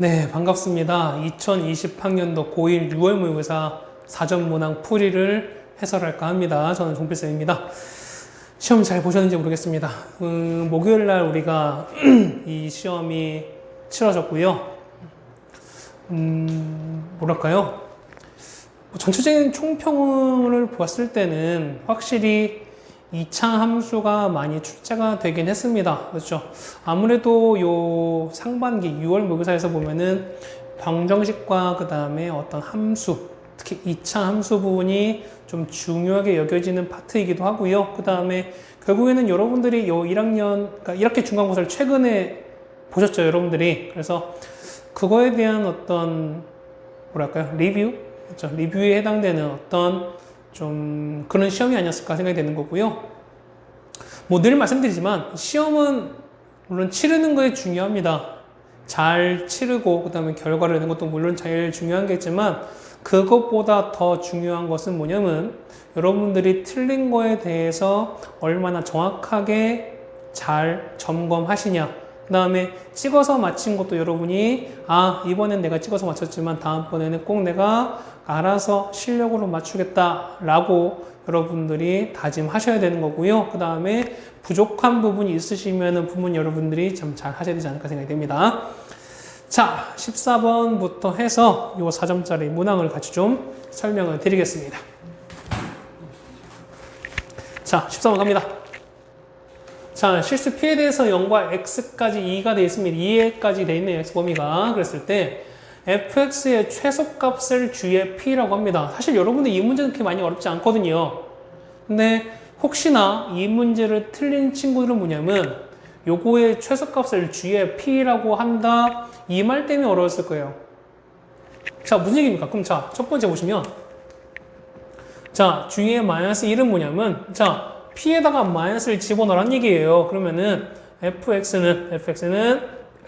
네, 반갑습니다. 2020학년도 고1 6월 모의고사 사전 문항 풀이를 해설할까 합니다. 저는 종필쌤입니다. 시험 잘 보셨는지 모르겠습니다. 목요일 날 우리가 이 시험이 치러졌고요. 뭐랄까요? 전체적인 총평을 보았을 때는 확실히 2차 함수가 많이 출제가 되긴 했습니다. 그렇죠? 아무래도 요 상반기 6월 모의고사에서 보면은 방정식과 그 다음에 어떤 함수, 특히 2차 함수 부분이 좀 중요하게 여겨지는 파트이기도 하고요. 그 다음에 결국에는 여러분들이 요 1학년, 그러니까 1학기 중간고사를 최근에 보셨죠, 여러분들이. 그래서 그거에 대한 어떤 뭐랄까요? 리뷰? 그렇죠? 리뷰에 해당되는 어떤 좀 그런 시험이 아니었을까 생각이 되는 거고요. 뭐 늘 말씀드리지만 시험은 물론 치르는 거에 중요합니다. 잘 치르고 그 다음에 결과를 내는 것도 물론 제일 중요한 게 있지만 그것보다 더 중요한 것은 뭐냐면 여러분들이 틀린 거에 대해서 얼마나 정확하게 잘 점검하시냐. 그 다음에 찍어서 맞힌 것도 여러분이 이번엔 내가 찍어서 맞췄지만 다음번에는 꼭 내가 알아서 실력으로 맞추겠다 라고 여러분들이 다짐하셔야 되는 거고요. 그 다음에 부족한 부분이 있으시면 부분 여러분들이 좀 잘 하셔야 되지 않을까 생각이 됩니다. 자, 14번부터 해서 이 4점짜리 문항을 같이 좀 설명을 드리겠습니다. 자, 14번 갑니다. 자, 실수 P에 대해서 0과 X까지 2가 되어 있습니다. 2에까지 되어 있는 X 범위가. 그랬을 때 fx의 최소값을 주의 P라고 합니다. 사실 여러분들 이 문제는 그렇게 많이 어렵지 않거든요. 근데 혹시나 이 문제를 틀린 친구들은 뭐냐면 요거의 최소값을 주의 P라고 한다. 이 말 때문에 어려웠을 거예요. 자, 무슨 얘기입니까? 그럼 자, 첫 번째 보시면 자, 주의 마이너스 1은 뭐냐면 자, P에다가 마이너스를 집어넣으란 얘기예요. 그러면은 fx는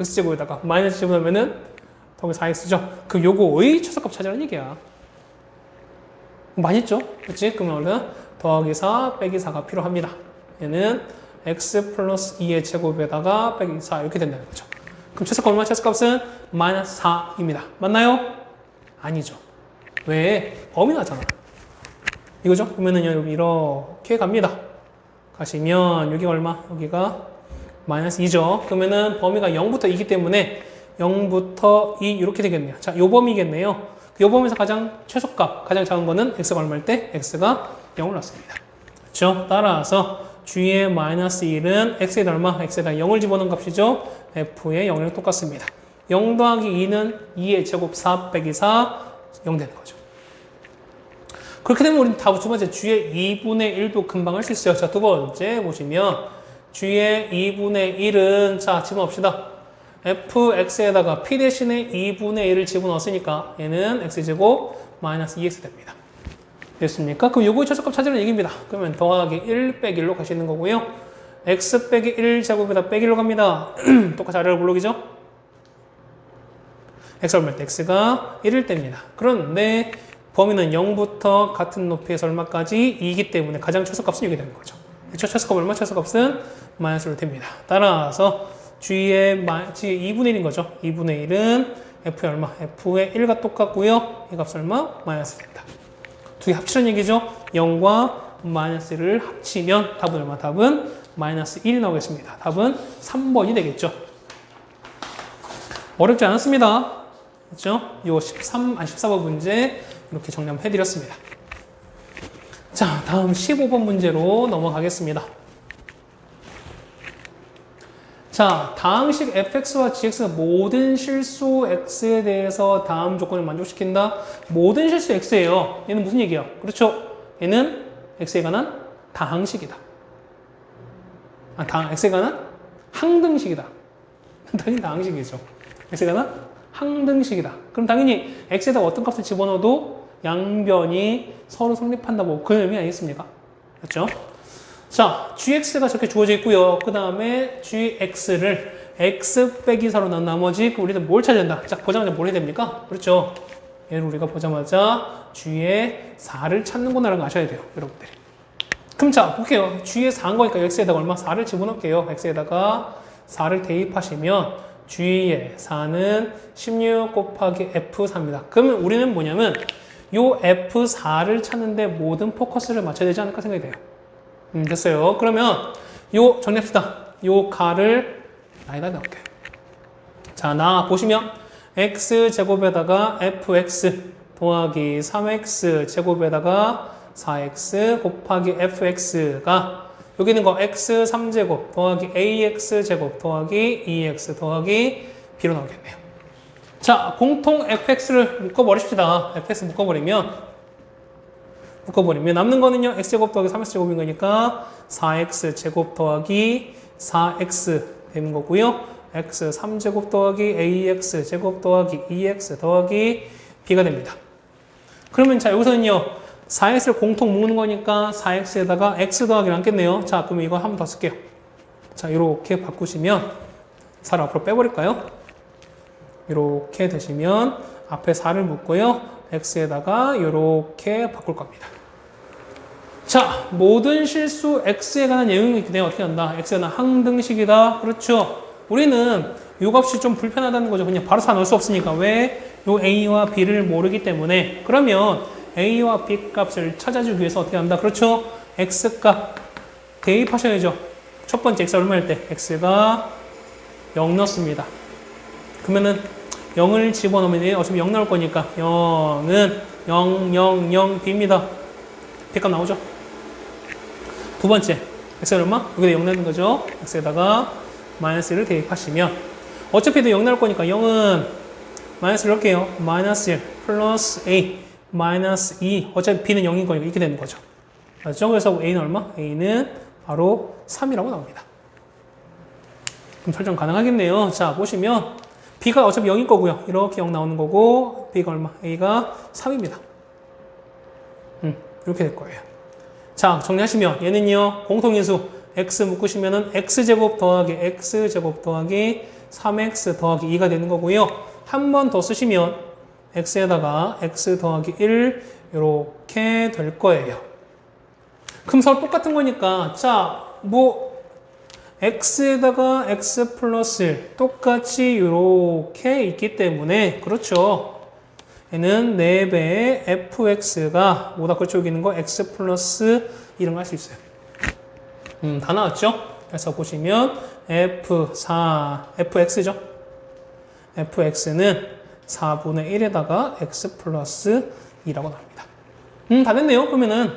x제곱에다가 마이너스 집어넣으면은 더하기 4x죠. 그럼 요거의 최소값 찾으라는 얘기야. 많이 했죠? 그렇지? 그러면 얼른 더하기 4 빼기 4가 필요합니다. 얘는 x 플러스 2의 제곱에다가 빼기 4 이렇게 된다는 거죠. 그럼 최소값 얼마? 최소값은 마이너스 4입니다. 맞나요? 아니죠. 왜? 범위 나잖아. 이거죠? 그러면은 여기 이렇게 갑니다. 가시면 여기가 얼마? 여기가 마이너스 2죠. 그러면은 범위가 0부터 2이기 때문에 0부터 2 이렇게 되겠네요. 자, 요 범위겠네요. 요 범위에서 가장 최소값, 가장 작은 거는 x가 얼마일 때? x가 0을 넣습니다. 그렇죠? 따라서 g의 마이너스 1은 x에다 얼마? x에다 0을 집어넣은 값이죠. f의 0이랑 똑같습니다. 0 더하기 2는 2의 제곱 4 빼기 4, 0 되는 거죠. 그렇게 되면 우리는 다 두 번째 g의 2분의 1도 금방 할 수 있어요. 자, 두 번째 보시면 g의 2분의 1은 자, 집어넣읍시다. fx에다가 p 대신에 2분의 1을 집어넣었으니까 얘는 x제곱 마이너스 2x 됩니다. 됐습니까? 그럼 요거의 최소값 찾으라는 얘기입니다. 그러면 더하기 1 빼기 1로 가시는 거고요. x 빼기 1 제곱에다 빼기 1로 갑니다. 똑같이 아래로 블록이죠? x 얼마일 때 x가 1일 때입니다. 그런데 범위는 0부터 같은 높이에서 얼마까지 2이기 때문에 가장 최소값은 이게 되는 거죠. 그렇죠? 최소값 얼마? 최소값은 마이너스로 됩니다. 따라서 g의 2분의 1인 거죠. 2분의 1은 f의 얼마? f의 1과 똑같고요. 이 값 얼마? 마이너스 된다. 두 개 합치는 얘기죠. 0과 마이너스 1을 합치면 답은 얼마? 답은 마이너스 1이 나오겠습니다. 답은 3번이 되겠죠. 어렵지 않았습니다. 그렇죠? 요 14번 문제 이렇게 정리 한번 해드렸습니다. 자, 다음 15번 문제로 넘어가겠습니다. 자, 다항식 fx와 gx가 모든 실수 x에 대해서 다음 조건을 만족시킨다. 모든 실수 x예요. 얘는 무슨 얘기야? 그렇죠? 얘는 x에 관한 다항식이다. x에 관한 항등식이다. 당연히 다항식이죠. x에 관한 항등식이다. 그럼 당연히 x에다 어떤 값을 집어넣어도 양변이 서로 성립한다고 그 의미 아니겠습니까? 그렇죠? 자, gx가 저렇게 주어져 있고요. 그 다음에 gx를 x 빼기 4로 난 나머지 우리는 뭘 찾아야 된다? 자, 보자마자 뭘 해야 됩니까? 그렇죠? 얘를 우리가 보자마자 g의 4를 찾는구나라는 거 아셔야 돼요. 여러분들이. 그럼 자, 볼게요. g의 4인 거니까 x에다가 얼마? 4를 집어넣을게요. x에다가 4를 대입하시면 G의 4는 16 곱하기 F4입니다. 그러면 우리는 뭐냐면 요 F4를 찾는데 모든 포커스를 맞춰야 되지 않을까 생각이 돼요. 됐어요. 그러면 요 정리합시다. 요 가를 여기다 넣을게요. 자, 나 보시면 x제곱에다가 fx 더하기 3x 제곱에다가 4x 곱하기 fx가 여기 있는 거 x 3제곱 더하기 ax 제곱 더하기 2x 더하기 b로 나오겠네요. 자, 공통 fx를 묶어버립시다. fx 묶어버리면 남는 거는요, x제곱 더하기 3x 제곱인 거니까 4x 제곱 더하기 4x 되는 거고요. x 3제곱 더하기 ax 제곱 더하기 2x 더하기 b가 됩니다. 그러면 자, 여기서는요, 4x를 공통 묶는 거니까 4x에다가 x 더하기를 남겠네요. 자, 그러면 이거 한 번 더 쓸게요. 자, 이렇게 바꾸시면 4를 앞으로 빼버릴까요? 이렇게 되시면 앞에 4를 묶고요. x에다가 이렇게 바꿀 겁니다. 자, 모든 실수 x에 관한 내용이 있기 때문에 어떻게 한다? x에 관한 항등식이다. 그렇죠. 우리는 이 값이 좀 불편하다는 거죠. 그냥 바로 4 넣을 수 없으니까. 왜? 요 a와 b를 모르기 때문에. 그러면 a와 b 값을 찾아주기 위해서 어떻게 한다? 그렇죠. x값 대입하셔야죠. 첫 번째 x가 얼마일 때? x가 0 넣습니다. 그러면은 0을 집어넣으면 어차피 0 나올 거니까 0은 0, 0, 0, b입니다. b값 나오죠? 두 번째, x가 얼마? 여기다 0 내는 거죠. x에다가 마이너스 1을 대입하시면 어차피 0 나올 거니까 0은 마이너스 1 넣을게요. 마이너스 1 플러스 a 마이너스 2 어차피 b는 0인 거니까 이렇게 되는 거죠. 맞죠? 그래서 a는 얼마? a는 바로 3이라고 나옵니다. 그럼 설정 가능하겠네요. 자, 보시면 b가 어차피 0일 거고요. 이렇게 0 나오는 거고 b가 얼마? a가 3입니다. 이렇게 될 거예요. 자, 정리하시면 얘는요, 공통인수 x 묶으시면은 x제곱 더하기 x제곱 더하기 3x 더하기 2가 되는 거고요. 한 번 더 쓰시면 x에다가 x 더하기 1 이렇게 될 거예요. 그럼 서로 똑같은 거니까 자, 뭐 x에다가 x 플러스 1 똑같이 이렇게 있기 때문에 그렇죠. 얘는 4배의 fx가 뭐다 그렇죠. 여기 있는 거 x 플러스 이런 거 할 수 있어요. 다 나왔죠? 그래서 보시면 fx죠. fx는 4분의 1에다가 x 플러스 2라고 나옵니다. 다 됐네요. 그러면은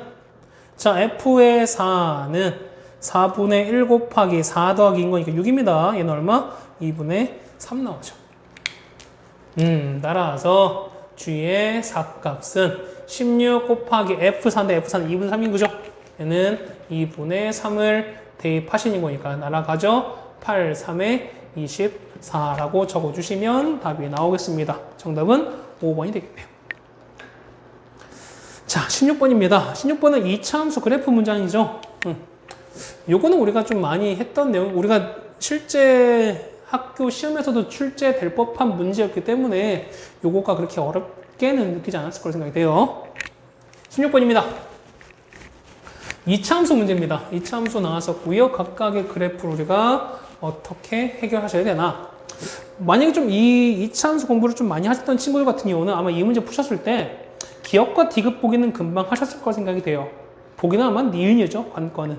자, f의 4는 4분의 1 곱하기 4 더하기인 거니까 6입니다. 얘는 얼마? 2분의 3 나오죠. 따라서 g의 4값은 16 곱하기 f4인데 f4는 2분의 3인 거죠. 얘는 2분의 3을 대입하시는 거니까 날아가죠. 8, 3에 24라고 적어주시면 답이 나오겠습니다. 정답은 5번이 되겠네요. 자, 16번입니다. 16번은 2차 함수 그래프 문장이죠. 요거는 우리가 좀 많이 했던 내용, 우리가 실제 학교 시험에서도 출제될 법한 문제였기 때문에 요거가 그렇게 어렵게는 느끼지 않았을 거라 생각이 돼요. 16번입니다. 2차 함수 문제입니다. 2차 함수 나왔었고요. 각각의 그래프를 우리가 어떻게 해결하셔야 되나. 만약에 좀 이 2차 함수 공부를 좀 많이 하셨던 친구들 같은 경우는 아마 이 문제 푸셨을 때 기억과 디귿 보기는 금방 하셨을 거라 생각이 돼요. 보기는 아마 니은이죠. 관과는.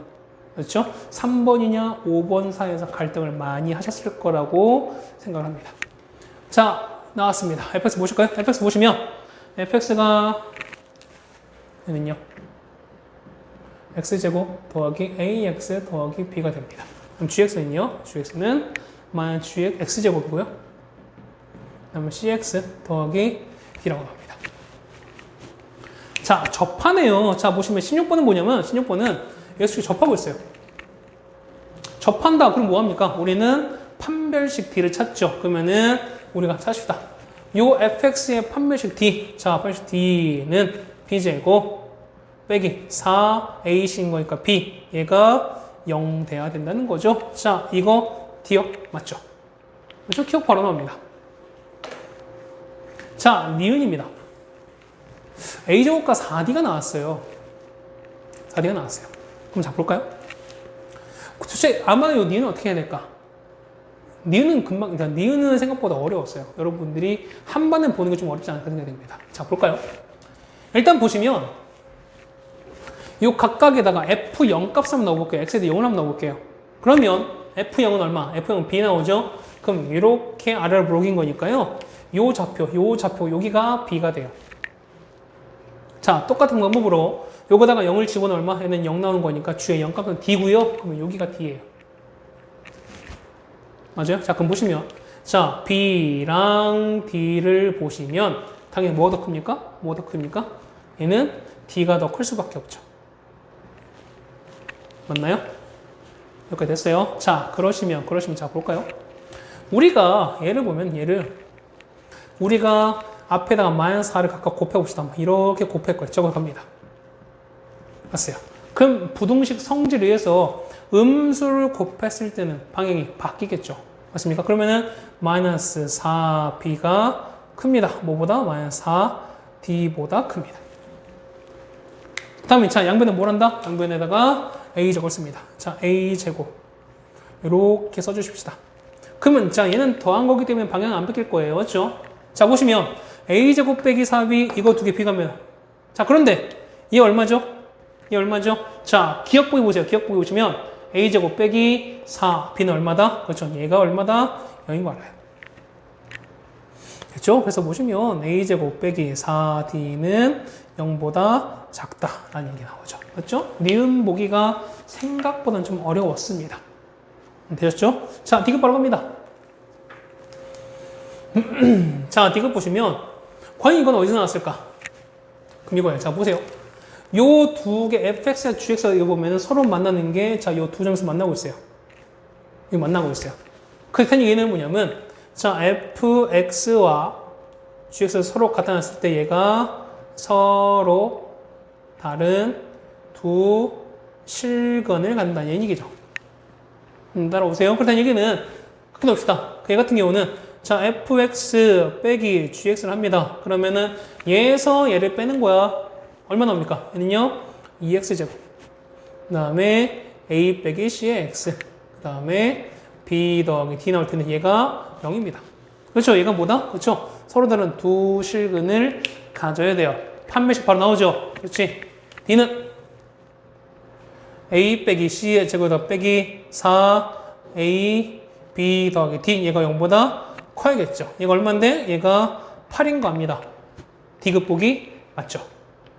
그렇죠? 3번이냐 5번 사이에서 갈등을 많이 하셨을 거라고 생각을 합니다. 자, 나왔습니다. fx 보실까요? fx 보시면 fx가 얘는요. x제곱 더하기 ax 더하기 b가 됩니다. 그럼 gx는요. gx는 마이너스 gx x제곱이고요. 그다음에 cx 더하기 b라고 나옵니다. 자, 접하네요. 자, 보시면 16번은 뭐냐면 16번은 x축이 접하고 있어요. 접한다. 그럼 뭐합니까? 우리는 판별식 d를 찾죠. 그러면은 우리가 찾읍시다. 요 fx의 판별식 d. 자, 판별식 d는 b제곱 빼기 4ac인 거니까 b. 얘가 0 돼야 된다는 거죠. 자, 이거 d역 맞죠? 그렇죠? 기억 바로 나옵니다. 자, 니은입니다. a제곱과 4d가 나왔어요. 4d가 나왔어요. 그럼 자, 볼까요? 도대체 아마 요 니은 어떻게 해야 될까? 니은은 금방, 그러니까 니은은 생각보다 어려웠어요. 여러분들이 한 번에 보는 게 좀 어렵지 않을까 생각이 됩니다. 자, 볼까요? 일단 보시면 요 각각에다가 F0 값을 한번 넣어볼게요. X에 대해 0을 한번 넣어볼게요. 그러면 F0은 얼마? F0은 B 나오죠? 그럼 이렇게 아래로 물어긴 거니까요. 요 좌표, 여기가 B가 돼요. 자, 똑같은 방법으로 요거다가 0을 집어넣으면 얼마? 얘는 0 나오는 거니까 주의 0 값은 D고요. 그러면 여기가 D예요. 맞아요? 자, 그럼 보시면 자, B랑 D를 보시면 당연히 뭐가 더 큽니까? 뭐가 더 큽니까? 얘는 D가 더 클 수밖에 없죠. 맞나요? 여기까지 됐어요. 자, 그러시면 자, 볼까요? 우리가 얘를 보면 우리가 앞에다가 마이너스 4를 각각 곱해봅시다. 이렇게 곱할 거예요. 저거 갑니다. 봤어요? 그럼 부등식 성질에 의해서 음수를 곱했을 때는 방향이 바뀌겠죠. 맞습니까? 그러면은 마이너스 4b가 큽니다. 뭐보다? 마이너스 4d보다 큽니다. 다음에 자, 양변은 뭘 한다? 양변에다가 a제곱을 씁니다. 자, a제곱 이렇게 써주십시다. 그러면 자, 얘는 더한 거기 때문에 방향은 안 바뀔 거예요. 맞죠? 자, 보시면 a제곱 빼기 4b 이거 두 개 비교하면 자, 그런데 얘 얼마죠? 자, 기억보기 보세요. 기억보기 보시면 a제곱 빼기 4, b는 얼마다? 그렇죠. 얘가 얼마다? 0인 거 알아요. 됐죠? 그래서 보시면 a제곱 빼기 4d는 0보다 작다라는 게 나오죠. 맞죠? 니은 보기가 생각보다는 좀 어려웠습니다. 되셨죠? 자, 디귿 바로 갑니다. 자, 디귿 보시면 과연 이건 어디서 나왔을까? 그럼 이거예요. 자, 보세요. 요 두 개 fx와 gx가 이거 보면 서로 만나는 게 자, 요 두 점에서 만나고 있어요. 이거 만나고 있어요. 그렇다니 얘는 뭐냐면 자, fx와 gx가 서로 갖다 놨을 때 얘가 서로 다른 두 실근을 갖는다는 얘기죠. 따라오세요. 그렇다는 얘기는 크게 놓읍시다. 얘 같은 경우는 자, fx 빼기 gx를 합니다. 그러면은 얘에서 얘를 빼는 거야. 얼마 나옵니까? 얘는요, 2x제곱. 그 다음에 a 빼기 c의 x. 그 다음에 b 더하기 d 나올 텐데 얘가 0입니다. 그렇죠? 얘가 뭐다? 그렇죠? 서로 다른 두 실근을 가져야 돼요. 판매식 바로 나오죠? 그렇지? d는 a 빼기 c의 제곱 더 빼기 4a b 더하기 d. 얘가 0보다 커야겠죠? 얘가 얼마인데? 얘가 8인 거 압니다. 디귿 보기 맞죠?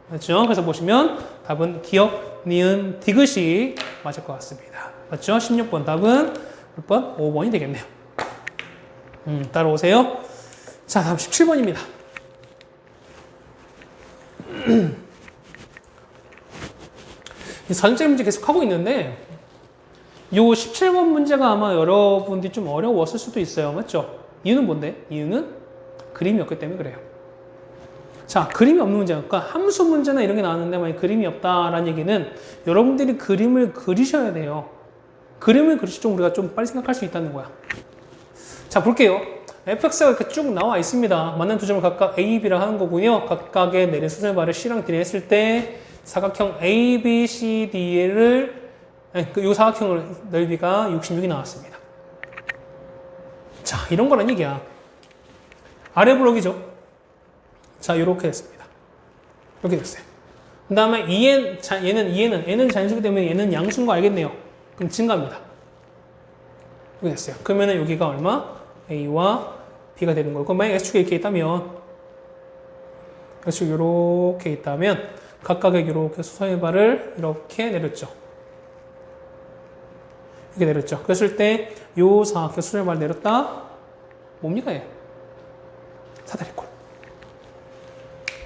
맞죠? 그래서 보시면 답은 기억, 니은, 디귿이 맞을 것 같습니다. 맞죠? 16번 답은 몇 번? 5번이 되겠네요. 따라오세요. 자, 다음 17번입니다. 사전제 문제 계속 하고 있는데 요 17번 문제가 아마 여러분들이 좀 어려웠을 수도 있어요. 맞죠? 이유는 뭔데? 이유는 그림이 없기 때문에 그래요. 자, 그림이 없는 문제니까 그러니까 함수 문제나 이런 게 나왔는데 만약 그림이 없다라는 얘기는 여러분들이 그림을 그리셔야 돼요. 그림을 그리시 좀 우리가 좀 빨리 생각할 수 있다는 거야. 자, 볼게요. fx가 이렇게 쭉 나와 있습니다. 만난 두 점을 각각 a, b라 하는 거고요. 각각의 내린 수선발을 c랑 d를 했을 때 사각형 a, b, c, d를 이 사각형의 넓이가 66이 나왔습니다. 자, 이런 거란 얘기야. 아래 블록이죠. 자, 이렇게 됐습니다. 이렇게 됐어요. 그 다음에 얘는 자연수기 때문에 얘는 양수인 거 알겠네요. 그럼 증가합니다. 이렇게 됐어요. 그러면은 여기가 얼마? A와 B가 되는 거고, 만약 X축에 이렇게 있다면, X축 이렇게 있다면, 각각의 이렇게 수선의 발을 이렇게 내렸죠. 이렇게 내렸죠. 그랬을 때, 요 사각형 수선의 발을 내렸다? 뭡니까, 얘? 사다리꼴.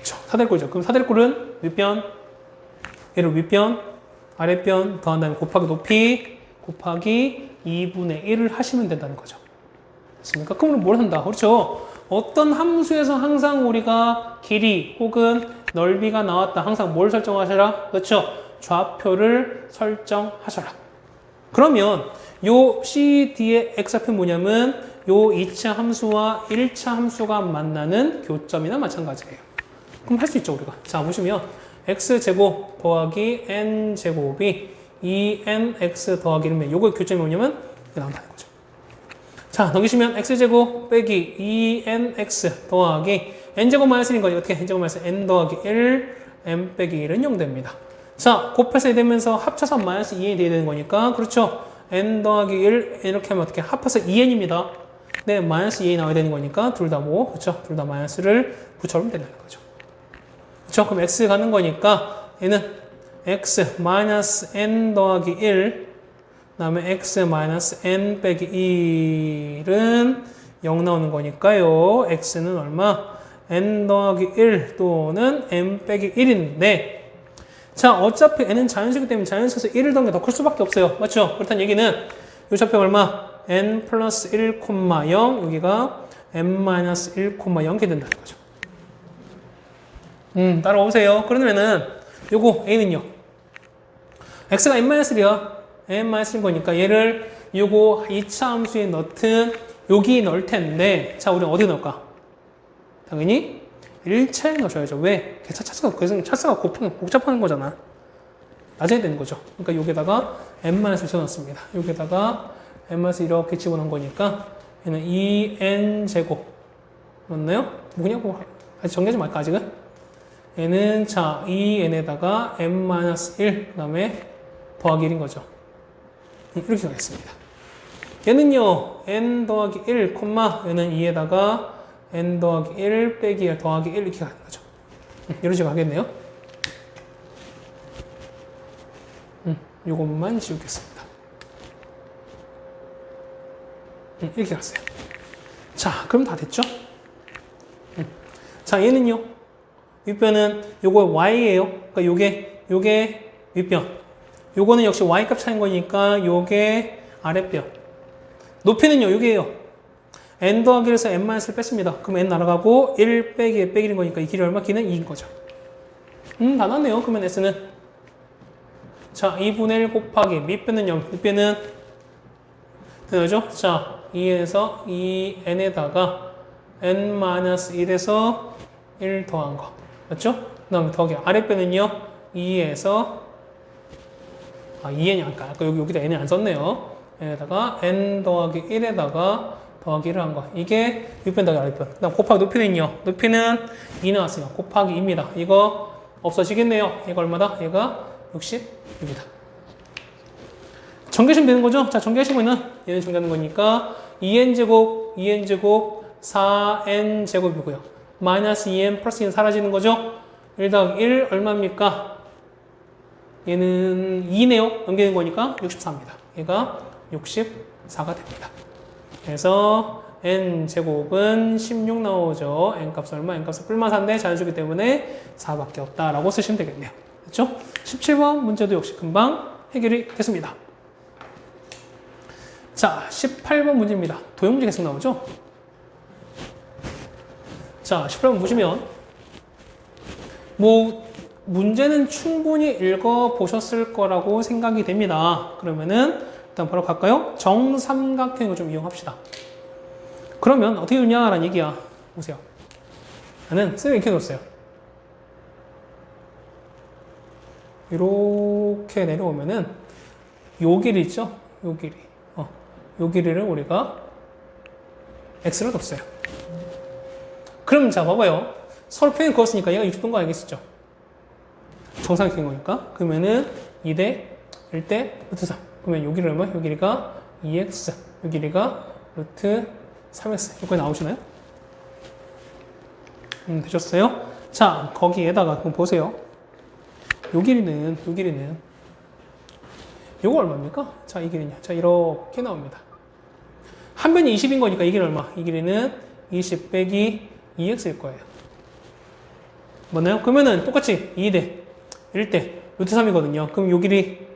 사다리꼴이죠. 그럼 사다리꼴은 윗변, 얘를 윗변, 아랫변 더한 다음에 곱하기 높이 곱하기 2분의 1을 하시면 된다는 거죠. 됐습니까? 그럼 뭘 한다? 그렇죠. 어떤 함수에서 항상 우리가 길이 혹은 넓이가 나왔다. 항상 뭘 설정하셔라? 그렇죠. 좌표를 설정하셔라. 그러면 요 CD의 x좌표는 뭐냐면 요 2차 함수와 1차 함수가 만나는 교점이나 마찬가지예요. 그럼 할 수 있죠, 우리가. 자, 보시면 x제곱 더하기 n제곱이 2nx 더하기 1이면 요거의 교점이 뭐냐면 이렇게 나온다는 거죠. 자, 넘기시면 x제곱 빼기 2nx 더하기 n제곱 마이너스 1인 거죠. 어떻게? n제곱 마이너스 n 더하기 1, n 빼기 1은 0 됩니다. 자, 곱해서 되면서 합쳐서 마이너스 2n이 돼야 되는 거니까 그렇죠. n 더하기 1 이렇게 하면 어떻게? 합해서 2n입니다. 네, 마이너스 2n이 나와야 되는 거니까 둘 다 뭐? 그렇죠. 둘 다 마이너스를 붙여보면 된다는 거죠. 그렇죠. 그럼 x 가는 거니까 얘는 x 마이너스 n 더하기 1 그 다음에 x 마이너스 n 빼기 1은 0 나오는 거니까요. x는 얼마? n 더하기 1 또는 n 빼기 1인데 자, 어차피 n은 자연수이기 때문에 자연수에서 1을 더한 게 더 클 수밖에 없어요. 맞죠? 그렇다는 얘기는 요 좌표 얼마? n 플러스 1, 0 여기가 n 마이너스 1, 0 이렇게 된다는 거죠. 따라오세요. 그러면은 요거 a는요. x가 n-1이야. n-1인 거니까 얘를 요거 2차 함수에 넣든 여기 넣을 텐데 자, 우리는 어디 넣을까? 당연히 1차에 넣으셔야죠. 왜? 차수가 복잡한 거잖아. 낮아야 되는 거죠. 그러니까 여기다가 n-1 집어넣습니다. 여기다가 n-1 이렇게 집어넣은 거니까 얘는 2n 제곱 맞나요? 뭐냐고 아직 정리하지 말까 아직은? 얘는 자 2n에다가 n-1 그 다음에 더하기 1인 거죠. 이렇게 가겠습니다. 얘는요 n 더하기 1, 얘는 2에다가 n 더하기 1 빼기 1 더하기 1 이렇게 가는 거죠. 이런 식으로 하겠네요. 요것만 지우겠습니다. 이렇게 갔어요. 자, 그럼 다 됐죠? 자, 얘는요. 윗변은 요거 y예요. 그러니까 요게 윗변. 요거는 역시 y 값 차인 거니까 요게 아랫변. 높이는요. 요게요. n 더하기 1에서 n-를 뺐습니다. 그럼 n 날아가고 1 빼기 1인 거니까 이 길이 얼마? 길은 2인 거죠. 다 나왔네요. 그러면 s는 자 2분의 1 곱하기 밑변은 0, 윗변은 되죠? 자 2에서 2n에다가 n-1에서 1 더한 거 맞죠? 그 다음에 더하기 아랫변은요 2에서 2n이 아까 여기다 n을 안 썼네요. 에다가 n 더하기 1에다가 더하기 1을 한 거. 이게 윗변 더하기 아랫변. 그 다음 곱하기 높이는요. 높이는 2 나왔으니까 곱하기 2입니다. 이거 없어지겠네요. 얘가 얼마다? 얘가 60입니다. 정계시면 되는 거죠? 자, 정계시면은 얘는 정리하는 거니까 2n제곱 4n제곱이고요. 마이너스 2n 플러스 2는 사라지는 거죠? 1 더하기 1 얼마입니까? 얘는 2네요. 넘기는 거니까 64입니다. 얘가 64가 됩니다. 그래서 n제곱은 16 나오죠. n값은 얼마? n값은 뿔만 4인데 자연수이기 때문에 4밖에 없다라고 쓰시면 되겠네요. 그렇죠? 17번 문제도 역시 금방 해결이 됐습니다. 자, 18번 문제입니다. 도형문제 계속 나오죠? 자, 18번 보시면 문제는 충분히 읽어보셨을 거라고 생각이 됩니다. 그러면은 일단 바로 갈까요? 정삼각형을 좀 이용합시다. 그러면 어떻게 되냐라는 얘기야. 보세요. 나는 쌤이 이렇게 놓았어요. 이렇게 내려오면은 요 길이 있죠? 요 길이. 요 길이를 우리가 x로 뒀어요. 그럼 자 봐봐요. 서로 표현 그었으니까 얘가 60도인 거 알겠었죠? 정상적인 거니까. 그러면은 2대 1대 루트 3. 그러면 요 길이 얼마? 요 길이가 2x. 요 길이가 루트 3x. 여기까지 나오시나요? 되셨어요? 자, 거기에다가 그럼 보세요. 요 길이는 요거 얼마입니까? 자, 이 길이냐? 자, 이렇게 나옵니다. 한 변이 20인 거니까 이 길이 얼마? 이 길이는 20 빼기 2x일 거예요. 맞나요? 그러면은 똑같이 2대 1대 루트 3이거든요. 그럼 요 길이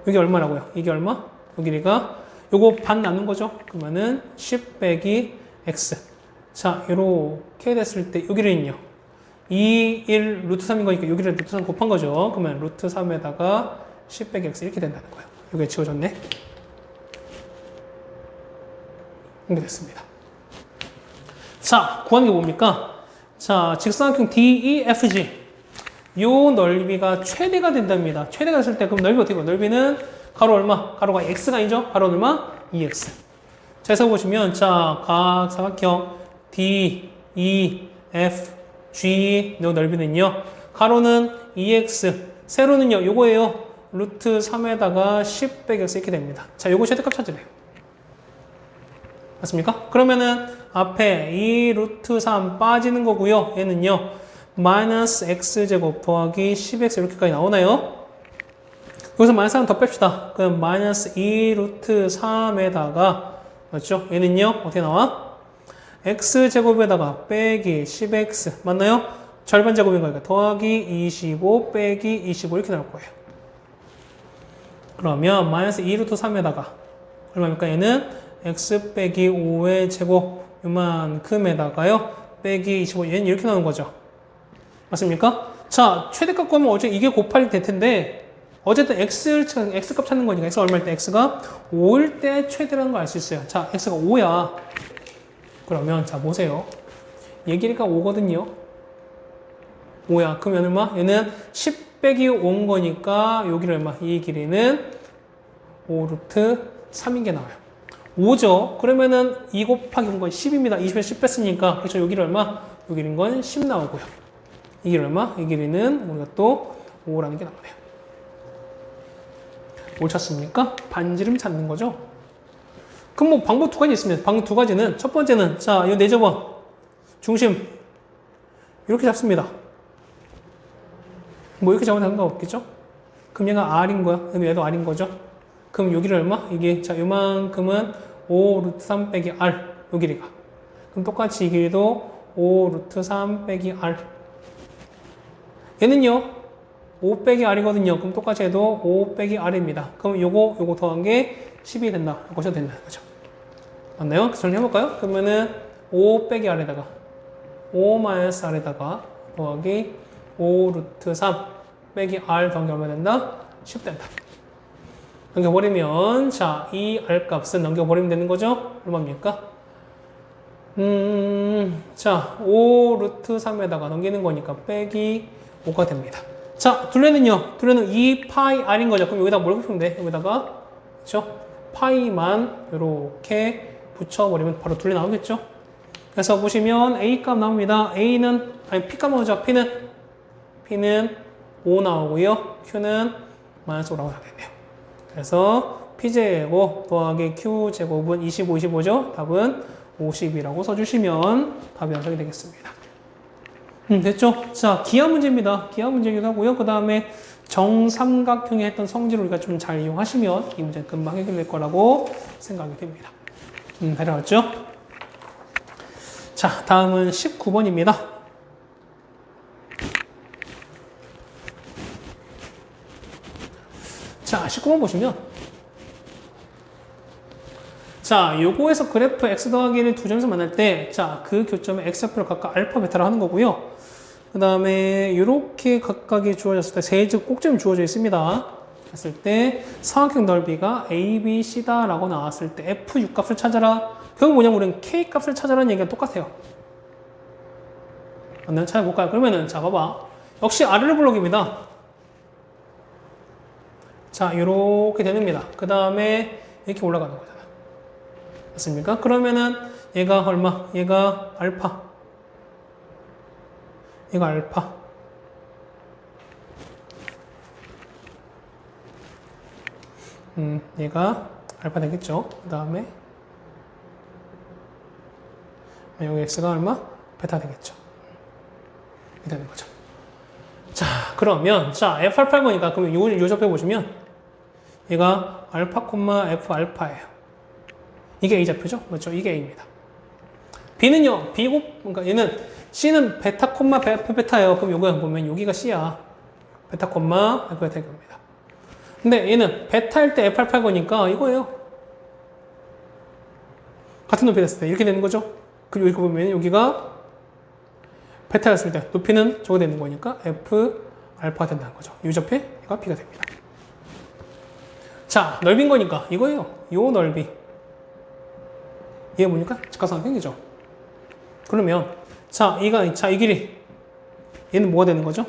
여기 얼마라고요? 이게 얼마? 요 길이가 요거 반 나눈 거죠? 그러면은 10 빼기 x. 자, 요렇게 됐을 때 요 길이는요. 2, 1, 루트 3인 거니까 요 길이를 루트 3 곱한 거죠. 그러면 루트 3에다가 10 빼기 x 이렇게 된다는 거예요. 요게 지워졌네. 이렇게 됐습니다. 자, 구하는 게 뭡니까? 자, 직사각형 DEFG. 요 넓이가 최대가 된답니다. 최대가 됐을 때 그럼 넓이 어떻게 돼요? 넓이는 가로 얼마? 가로가 x가 아니죠? 가로 얼마? EX. 자, 해서 보시면, 자, 각 사각형 D, E, F, G, 요 넓이는요. 가로는 EX, 세로는요, 요거예요. 루트 3에다가 10 빼기 X 이렇게 됩니다. 자, 요거 최대값 찾으래요. 맞습니까? 그러면은 앞에 이 루트 3 빠지는 거고요. 얘는요. 마이너스 x제곱 더하기 10x 이렇게까지 나오나요? 여기서 마이너스 3 더 뺍시다. 그럼 마이너스 2 루트 3에다가 맞죠? 얘는요. 어떻게 나와? x제곱에다가 빼기 10x 맞나요? 절반 제곱인 거니까 더하기 25 빼기 25 이렇게 나올 거예요. 그러면 마이너스 2 루트 3에다가 얼마입니까? 얘는 x 빼기 5의 제곱 요만큼에다가요. 빼기 25 얘는 이렇게 나오는 거죠. 맞습니까? 자, 최대값 구하면 어제 이게 곱할이 될 텐데 어쨌든 x값 찾는 거니까 x 얼마일 때 x가 5일 때 최대라는 걸 알 수 있어요. 자, x가 5야. 그러면 자 보세요. 얘 길이가 5거든요. 5야. 그러면 얼마? 얘는 10 빼기 5인 거니까 여기를 얼마? 이 길이는 5 루트 3인 게 나와요. 5죠. 그러면은 2 곱하기 5건 10입니다. 20에서 10 뺐으니까. 그렇죠. 여기를 얼마? 요 길이는 건 10 나오고요. 이 길이 얼마? 이 길이는 우리가 또 5라는 게 나오네요. 뭘 찾습니까? 반지름 찾는 거죠. 그럼 뭐 방법 두 가지 있습니다. 방법 두 가지는 첫 번째는 자, 이 네저번 중심 이렇게 잡습니다. 뭐 이렇게 잡으면 상관없겠죠? 그럼 얘가 R인 거야. 그럼 얘도 R인 거죠. 그럼 여기를 얼마? 이게 자, 요만큼은 5 루트 3 빼기 R 요 길이가. 그럼 똑같이 이 길이도 5 루트 3 빼기 R. 얘는요 5 빼기 R이거든요. 그럼 똑같이 해도 5 빼기 R입니다. 그럼 요거 더한 게 10이 된다. 보셔도 된다는 거죠. 맞나요? 정리해볼까요? 그러면은 5 빼기 R에다가 5 마이너스 R에다가 더하기 5 루트 3 빼기 R 더한 게 얼마 된다? 10 된다. 넘겨버리면 자, 이 R 값은 넘겨버리면 되는 거죠? 얼마입니까? 자, 5 루트 3에다가 넘기는 거니까 빼기 5가 됩니다. 자, 둘레는요. 둘레는 2파이 R인 거죠. 그럼 여기다가 뭘 붙이면 돼? 여기다가 그렇죠? 파이만 이렇게 붙여버리면 바로 둘레 나오겠죠? 그래서 보시면 A 값 나옵니다. A는 아니 P 값 나오죠. P는 5 나오고요. Q는 마이너스 5라고 나오겠네요. 그래서 P제곱 더하기 Q제곱은 25, 25죠? 답은 50이라고 써주시면 답이 완성이 되겠습니다. 됐죠? 자, 기하 문제입니다. 기하 문제이기도 하고요. 그 다음에 정삼각형에 했던 성질을 우리가 좀 잘 이용하시면 이 문제는 금방 해결될 거라고 생각이 됩니다. 잘 나왔죠? 자, 다음은 19번입니다. 자, 19번 보시면 자, 요거에서 그래프 x 더하기 1을 두 점에서 만날 때 자, 그 교점에 x좌표를 각각 알파, 베타를 하는 거고요. 그 다음에 이렇게 각각이 주어졌을 때 세제곱 꼭점이 주어져 있습니다. 했을 때 삼각형 넓이가 A, B, C다 라고 나왔을 때 F 6값을 찾아라. 결국 뭐냐면 우리는 K 값을 찾아라는 얘기가 똑같아요. 한번 찾아볼까요? 그러면은 자 봐봐. 역시 아래로 블록입니다. 자, 이렇게 됩니다. 그 다음에 이렇게 올라가는 거잖아. 맞습니까? 그러면은 얘가 얼마? 얘가 알파. 얘가 알파. 얘가 알파 되겠죠. 그 다음에 여기 x가 얼마? 베타 되겠죠. 이렇게 되는 거죠. 자, 그러면 자 f 알파 거니까 그러면 요 좌표 보시면 얘가 알파 콤마 f 알파예요. 이게 A 좌표죠? 맞죠? 이게 A입니다. B는요, 그러니까 얘는 C는 베타 콤마 F 베타예요. 그럼 요거 보면 여기가 C야. 베타 콤마 F 베타 이겁니다. 근데 얘는 베타일 때 F 알파 거니까 이거예요. 같은 높이 됐을 때 이렇게 되는 거죠. 그리고 여기 보면 여기가 베타였을 때 높이는 저거 되는 거니까 F 알파가 된다는 거죠. 이 좌표가 B가 됩니다. 자, 넓인 거니까 이거예요. 요 넓이. 이게 뭐니까? 직각삼각형이죠. 그러면 자, 이 길이 얘는 뭐가 되는 거죠?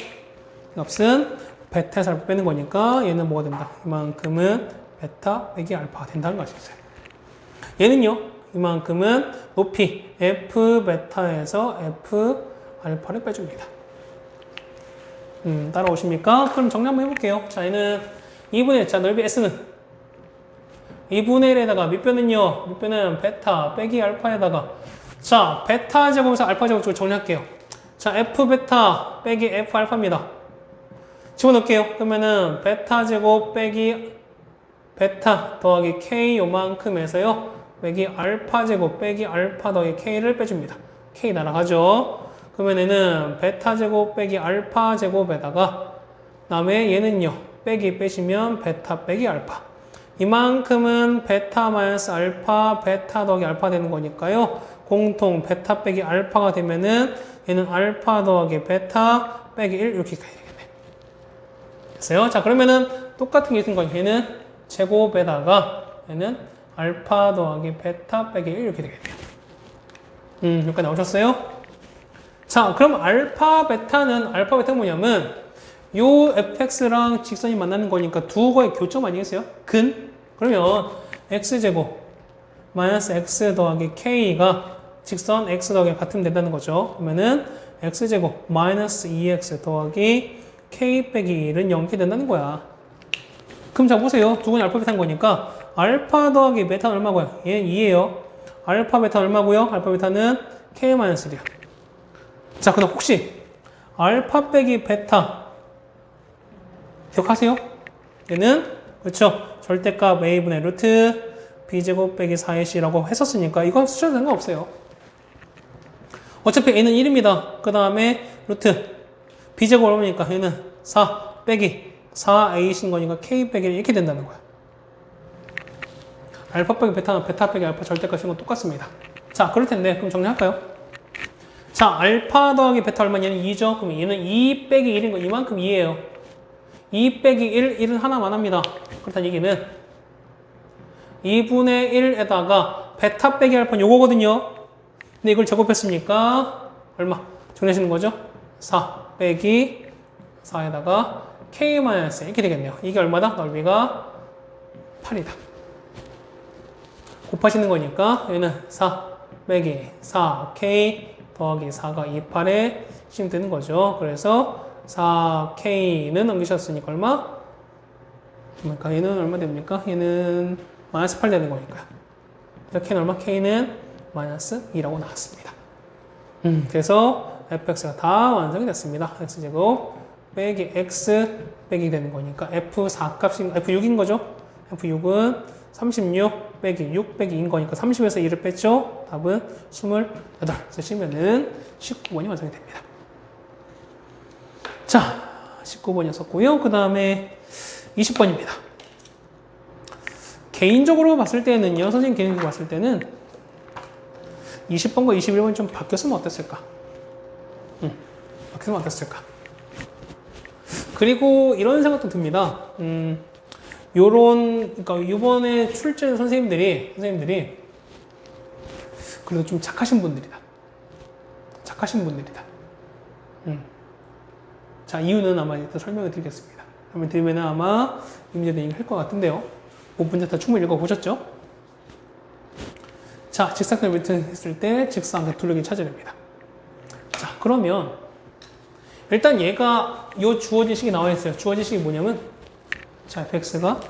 값은 베타에서 알파 빼는 거니까 얘는 뭐가 된다? 이만큼은 베타 빼기 알파가 된다는 것이 있어요. 얘는요, 이만큼은 높이 F 베타에서 F 알파를 빼줍니다. 따라오십니까? 그럼 정리 한번 해볼게요. 자, 얘는 2분의, 자, 넓이 S는 2분의 1에다가 밑변은요, 밑변은 베타 빼기 알파에다가, 자, 베타 제곱에서 알파 제곱 정리할게요. 자, F 베타 빼기 F 알파입니다. 집어넣을게요. 그러면은 베타 제곱 빼기 베타 더하기 K 요만큼에서요, 빼기 알파 제곱 빼기 알파 더하기 K를 빼줍니다. K 날아가죠. 그러면 얘는 베타 제곱 빼기 알파 제곱에다가, 다음에 얘는요, 빼기 빼시면 베타 빼기 알파. 이만큼은 베타 마이너스 알파, 베타 더하기 알파 되는 거니까요. 공통 베타 빼기 알파가 되면은 얘는 알파 더하기 베타 빼기 1 이렇게 가야 되겠네. 됐어요? 자, 그러면은 똑같은 게 있는 거 얘는 제곱에다가 얘는 알파 더하기 베타 빼기 1 이렇게 되겠네요. 여기까지 나오셨어요? 자, 그럼 알파 베타가 뭐냐면 요 fx랑 직선이 만나는 거니까 두 거의 교점 아니겠어요? 그러면 x제곱 마이너스 x 더하기 k가 직선 x 더하기 같으면 된다는 거죠. 그러면은 x제곱 마이너스 2x 더하기 k 빼기 1은 0이 된다는 거야. 그럼 자 보세요. 두 건이 알파 베타인 거니까 알파 더하기 베타는 얼마고요? 얘는 2예요. 알파 베타는 얼마고요? 알파 베타는 k 마이너스 1이야. 자, 그럼 혹시 알파 빼기 베타 기억하세요? 얘는 그렇죠. 절대값 a분의 루트 b제곱 빼기 4ac라고 했었으니까 이건 수치도 상관없어요. 어차피 a는 1입니다. 그 다음에 루트 b제곱 얼마니까 얘는 4 빼기 4a인 거니까 k 빼기 1 이렇게 된다는 거야. 알파 빼기 베타는 베타 빼기 알파 절대값인 건 똑같습니다. 자, 그럴 텐데 그럼 정리할까요? 자, 알파 더하기 베타 얼마? 얘는 2죠. 그럼 얘는 2 빼기 1인 거 이만큼 2예요. 2 빼기 1, 1은 하나만 합니다. 그렇다는 얘기는 2분의 1에다가 베타 빼기 알파는 요거거든요. 근데 이걸 제곱했으니까 얼마? 정리하시는 거죠? 4 빼기 4에다가 k-1 이렇게 되겠네요. 이게 얼마다? 넓이가 8이다. 곱하시는 거니까 얘는 4 빼기 4k 더하기 4가 28에 시면 되는 거죠. 그래서 4K는 넘기셨으니까 얼마? 그러니까 얘는 얼마 됩니까? 얘는 마이너스 8 되는 거니까요. K는 얼마? K는 마이너스 2라고 나왔습니다. 그래서 fx가 다 완성이 됐습니다. x제곱 빼기 x 빼기 되는 거니까 f4 값이 f6인 거죠. f6은 36 빼기 6 빼기 2인 거니까 30에서 2를 뺐죠. 답은 28 쓰시면은 19번이 완성이 됩니다. 자, 19번이었었고요. 그 다음에 20번입니다. 개인적으로 봤을 때는요, 선생님 개인적으로 봤을 때는 20번과 21번이 좀 바뀌었으면 어땠을까? 바뀌었으면 어땠을까? 그리고 이런 생각도 듭니다. 그러니까 이번에 출제한 선생님들이 그래도 좀 착하신 분들이다. 자, 이유는 아마 일단 설명을 드리겠습니다. 설명 드리면 아마 이문제도 이미 할 것 같은데요. 문제 다 충분히 읽어보셨죠? 자, 직사각형 했을 때 직사각형 둘러기 찾아야 됩니다. 자, 그러면 일단 얘가 요 주어진 식이 나와 있어요. 주어진 식이 뭐냐면 자, fx가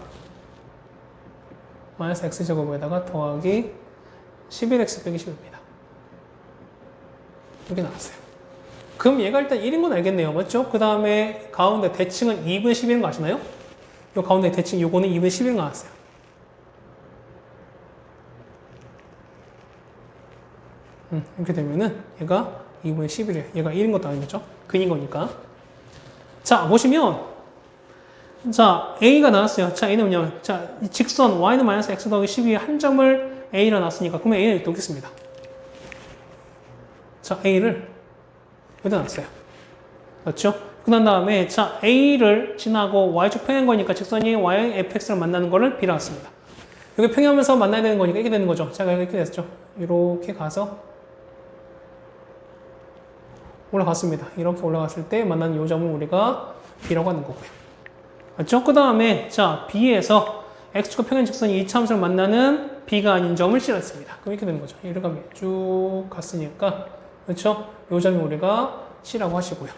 마이너스 x제곱에다가 더하기 11x 빼기 10입니다. 이렇게 나왔어요. 그럼 얘가 일단 1인 건 알겠네요. 맞죠? 그 다음에 가운데 대칭은 2분의 10인 거 아시나요? 요 가운데 대칭 요거는 2분의 10인 거 나왔어요. 이렇게 되면은 얘가 2분의 11이에요. 얘가 1인 것도 아니죠? 근인 거니까. 자, 보시면 자, A가 나왔어요. 자, A는 뭐냐면 자, 이 직선 Y는 마이너스 X 더하기 12의 한 점을 A로 놨으니까 그러면 A는 이렇게 오겠습니다. 자, A를 여기다 놨어요. 맞죠? 그 다음에 자, A를 지나고 Y축 평행 거니까 직선이 Y, fx를 만나는 거를 B라 놨습니다. 여기 평행하면서 만나야 되는 거니까 이렇게 되는 거죠. 자, 이렇게 됐죠. 이렇게 가서 올라갔습니다. 이렇게 올라갔을 때 만나는 이 점을 우리가 B라고 하는 거고요. 맞죠? 그 다음에 자, B에서 X축과 평행 직선이 이차함수를 만나는 B가 아닌 점을 C랬습니다. 그럼 이렇게 되는 거죠. 이렇게 가면 쭉 갔으니까, 그렇죠? 요 점이 우리가 C라고 하시고요.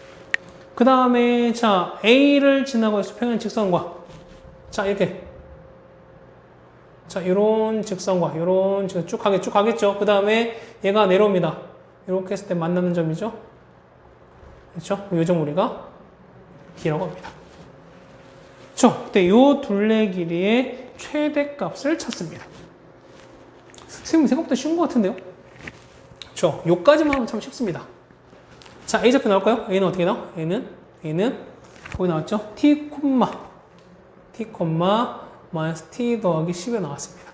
그 다음에 자 A를 지나고 수평한 직선과 자 이렇게 자 요런 직선과 요런 직선 쭉 가겠죠. 그 다음에 얘가 내려옵니다. 이렇게 했을 때 만나는 점이죠. 그렇죠? 요 점 우리가 D라고 합니다. 그렇죠? 그때 요 둘레 길이의 최대값을 찾습니다. 선생님 생각보다 쉬운 것 같은데요? 그렇죠? 요까지만 하면 참 쉽습니다. 자, A좌표 나올까요? A는 어떻게 나와? A는 거기 나왔죠? T, 마이너스 T 더하기 10에 나왔습니다.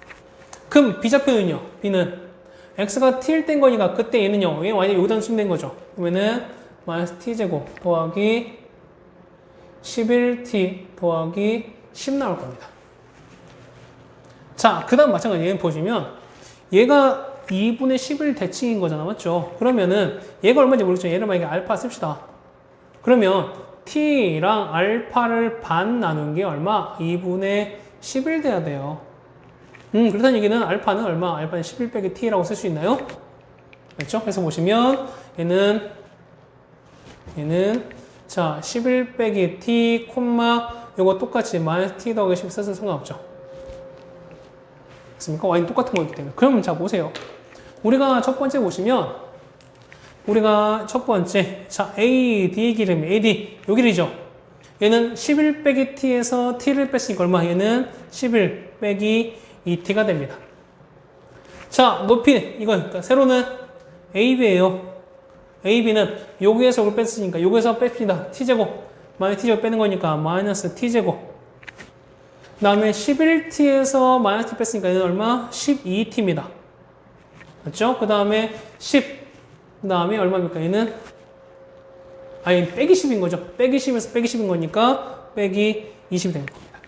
그럼 B좌표는요? B는 X가 T일 땐 거니까 그때 얘는요? 얘 완전히 여기다 쓰면 된 거죠. 그러면은 마이너스 T제곱 더하기 11T 더하기 10 나올 겁니다. 자, 그 다음 마찬가지 얘는 보시면 얘가 2분의 11 대칭인 거잖아. 맞죠? 그러면은 얘가 얼마인지 모르겠죠. 얘를 만약에 알파 씁시다. 그러면 t랑 알파를 반 나눈 게 얼마? 2분의 11 돼야 돼요. 그렇다는 얘기는 알파는 얼마? 알파는 11 빼기 t라고 쓸 수 있나요? 그렇죠? 그래서 보시면 얘는 자 11 빼기 t, 요거 똑같이 마이너스 t 더하기 10 써서 상관없죠. 맞습니까? y는 똑같은 거기 때문에. 그러면 자 보세요. 우리가 첫 번째 보시면 우리가 첫 번째 자 AD 기름 AD 요 길이죠. 얘는 11 빼기 t에서 t를 뺐으니까 얼마? 얘는 11 빼기 2t가 됩니다. 자 높이 이건 그러니까 세로는 AB예요. AB는 여기에서 이걸 뺐으니까 여기에서 뺍시다. t제곱 마이너스 t제곱 빼는 거니까 마이너스 t제곱 그 다음에 11t에서 마이너스 t 뺐으니까 얘는 얼마? 12t입니다. 맞죠? 그 다음에 10. 그 다음에 얼마입니까? 얘는 아니 빼기 10인 거죠. 빼기 10에서 빼기 10인 거니까 빼기 20이 되는 겁니다.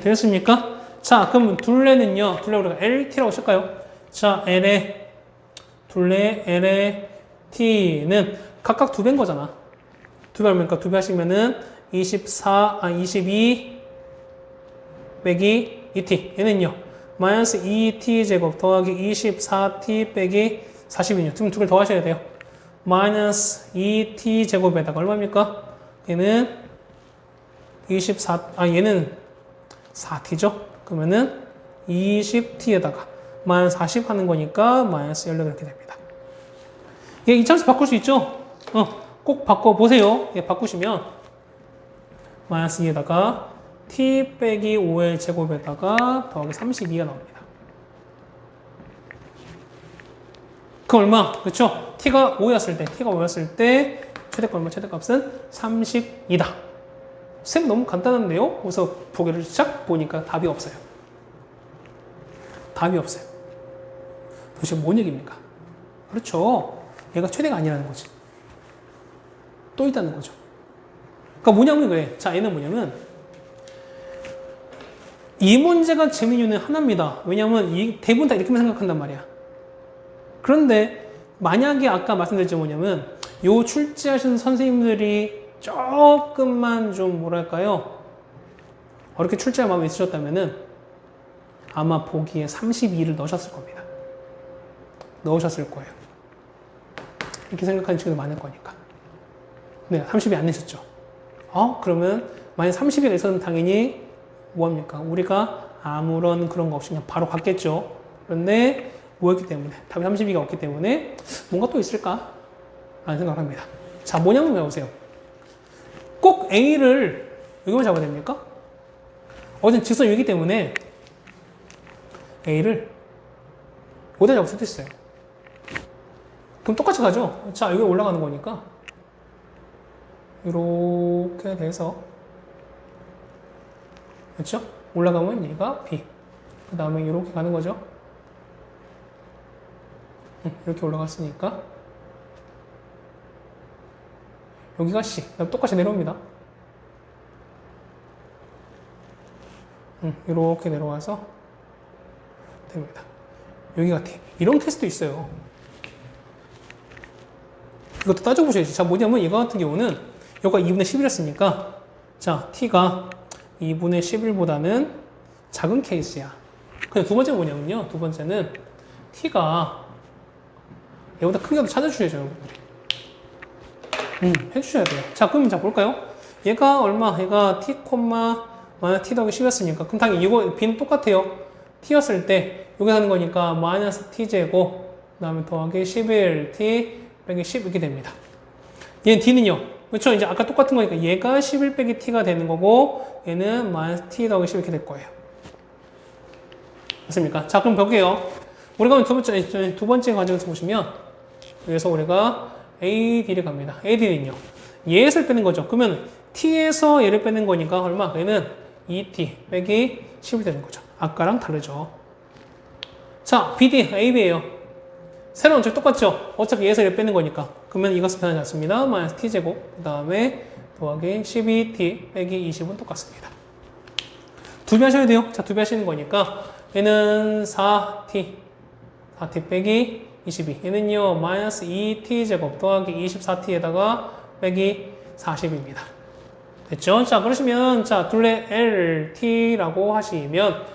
되셨습니까? 자, 그럼 둘레는요. 둘레 우리가 LT라고 칠까요? 자, 둘레 L의 T는 각각 2배인 거잖아. 2배 얼마니까 2배 하시면은 22 빼기 2t. 얘는요. 마이너스 2t 제곱 더하기 24t 빼기 40이요. 지금 2개를 더 하셔야 돼요. 마이너스 2t 제곱에다가 얼마입니까? 얘는 얘는 4t죠? 그러면은 20t에다가 마이너스 40 하는 거니까 마이너스 16 이렇게 됩니다. 얘 이차수 바꿀 수 있죠? 꼭 바꿔보세요. 얘 바꾸시면 마이너스 2에다가 t 빼기 5의 제곱에다가 더하기 32가 나옵니다. 그 얼마? 그렇죠? t가 5였을 때 최대값 얼마? 최대값은 30이다. 쌤 너무 간단한데요? 그래서 보기를 쫙 보니까 답이 없어요. 도대체 뭔 얘기입니까? 그렇죠. 얘가 최대가 아니라는 거지. 또 있다는 거죠. 그러니까 뭐냐면 그래. 자, 얘는 뭐냐면 이 문제가 재미있는 이유는 하나입니다. 왜냐하면 대부분 다 이렇게만 생각한단 말이야. 그런데 만약에 아까 말씀드렸죠 뭐냐면 요 출제하신 선생님들이 조금만 좀 뭐랄까요 어렵게 출제할 마음이 있으셨다면은 아마 보기에 32를 넣으셨을 겁니다. 넣으셨을 거예요. 이렇게 생각하는 친구들 많을 거니까. 네, 30이 안 내셨죠. 그러면 만약 30이 내서는 당연히 뭐합니까? 우리가 아무런 그런 거 없이 그냥 바로 갔겠죠. 그런데 뭐였기 때문에 답이 32가 없기 때문에 뭔가 또 있을까? 라는 생각을 합니다. 자, 뭐냐면 배우세요. 꼭 A를 여기만 잡아야 됩니까? 어쨌든 직선 여기 때문에 A를 여기다 잡을 수도 있어요. 그럼 똑같이 가죠. 자, 여기 올라가는 거니까 이렇게 돼서 그렇죠? 올라가면 얘가 B 그 다음에 이렇게 가는 거죠. 이렇게 올라갔으니까 여기가 C 그다음 똑같이 내려옵니다. 이렇게 내려와서 됩니다. 여기가 T 이런 케이스도 있어요. 이것도 따져보셔야지. 자, 뭐냐면 이거 같은 경우는 여기가 2분의 11이었으니까 자, T가 2분의 11보다는 작은 케이스야. 근데 두 번째는 뭐냐면요. 두 번째는 t가 얘보다 큰 게 찾아주셔야죠, 여러분들이. 해주셔야 돼요. 자, 그럼 자, 볼까요? 얘가 얼마? 얘가 t, 마이너스 t 더하기 10이었으니까. 그럼 당연히 이거 b는 똑같아요. t였을 때, 여기 하는 거니까 마이너스 t제곱, 그 다음에 더하기 11t 빼기 10 이렇게 됩니다. 얘는 d는요. 그렇죠? 이제 아까 똑같은 거니까 얘가 11 빼기 t가 되는 거고, 얘는 마이너스 t 더하기 10 이렇게 될 거예요. 맞습니까? 자, 그럼 볼게요. 우리가 두 번째 과정에서 보시면, 여기서 우리가 AD를 갑니다. AD는요. 얘에서 빼는 거죠. 그러면 T에서 얘를 빼는 거니까 얼마? 얘는 2T 빼기 10이 되는 거죠. 아까랑 다르죠. 자, BD, AB예요. 새로운 쪽 똑같죠? 어차피 얘에서 얘를 빼는 거니까. 그러면 이것은 변하지 않습니다. 마이너스 T제곱, 그 다음에 더하기 12T 빼기 20은 똑같습니다. 두 배 하셔야 돼요. 자, 두 배 하시는 거니까 얘는 4T 빼기 22. 얘는요, 마이너스 2t제곱 더하기 24t에다가 빼기 40입니다. 됐죠? 자, 그러시면, 자, 둘레 LT라고 하시면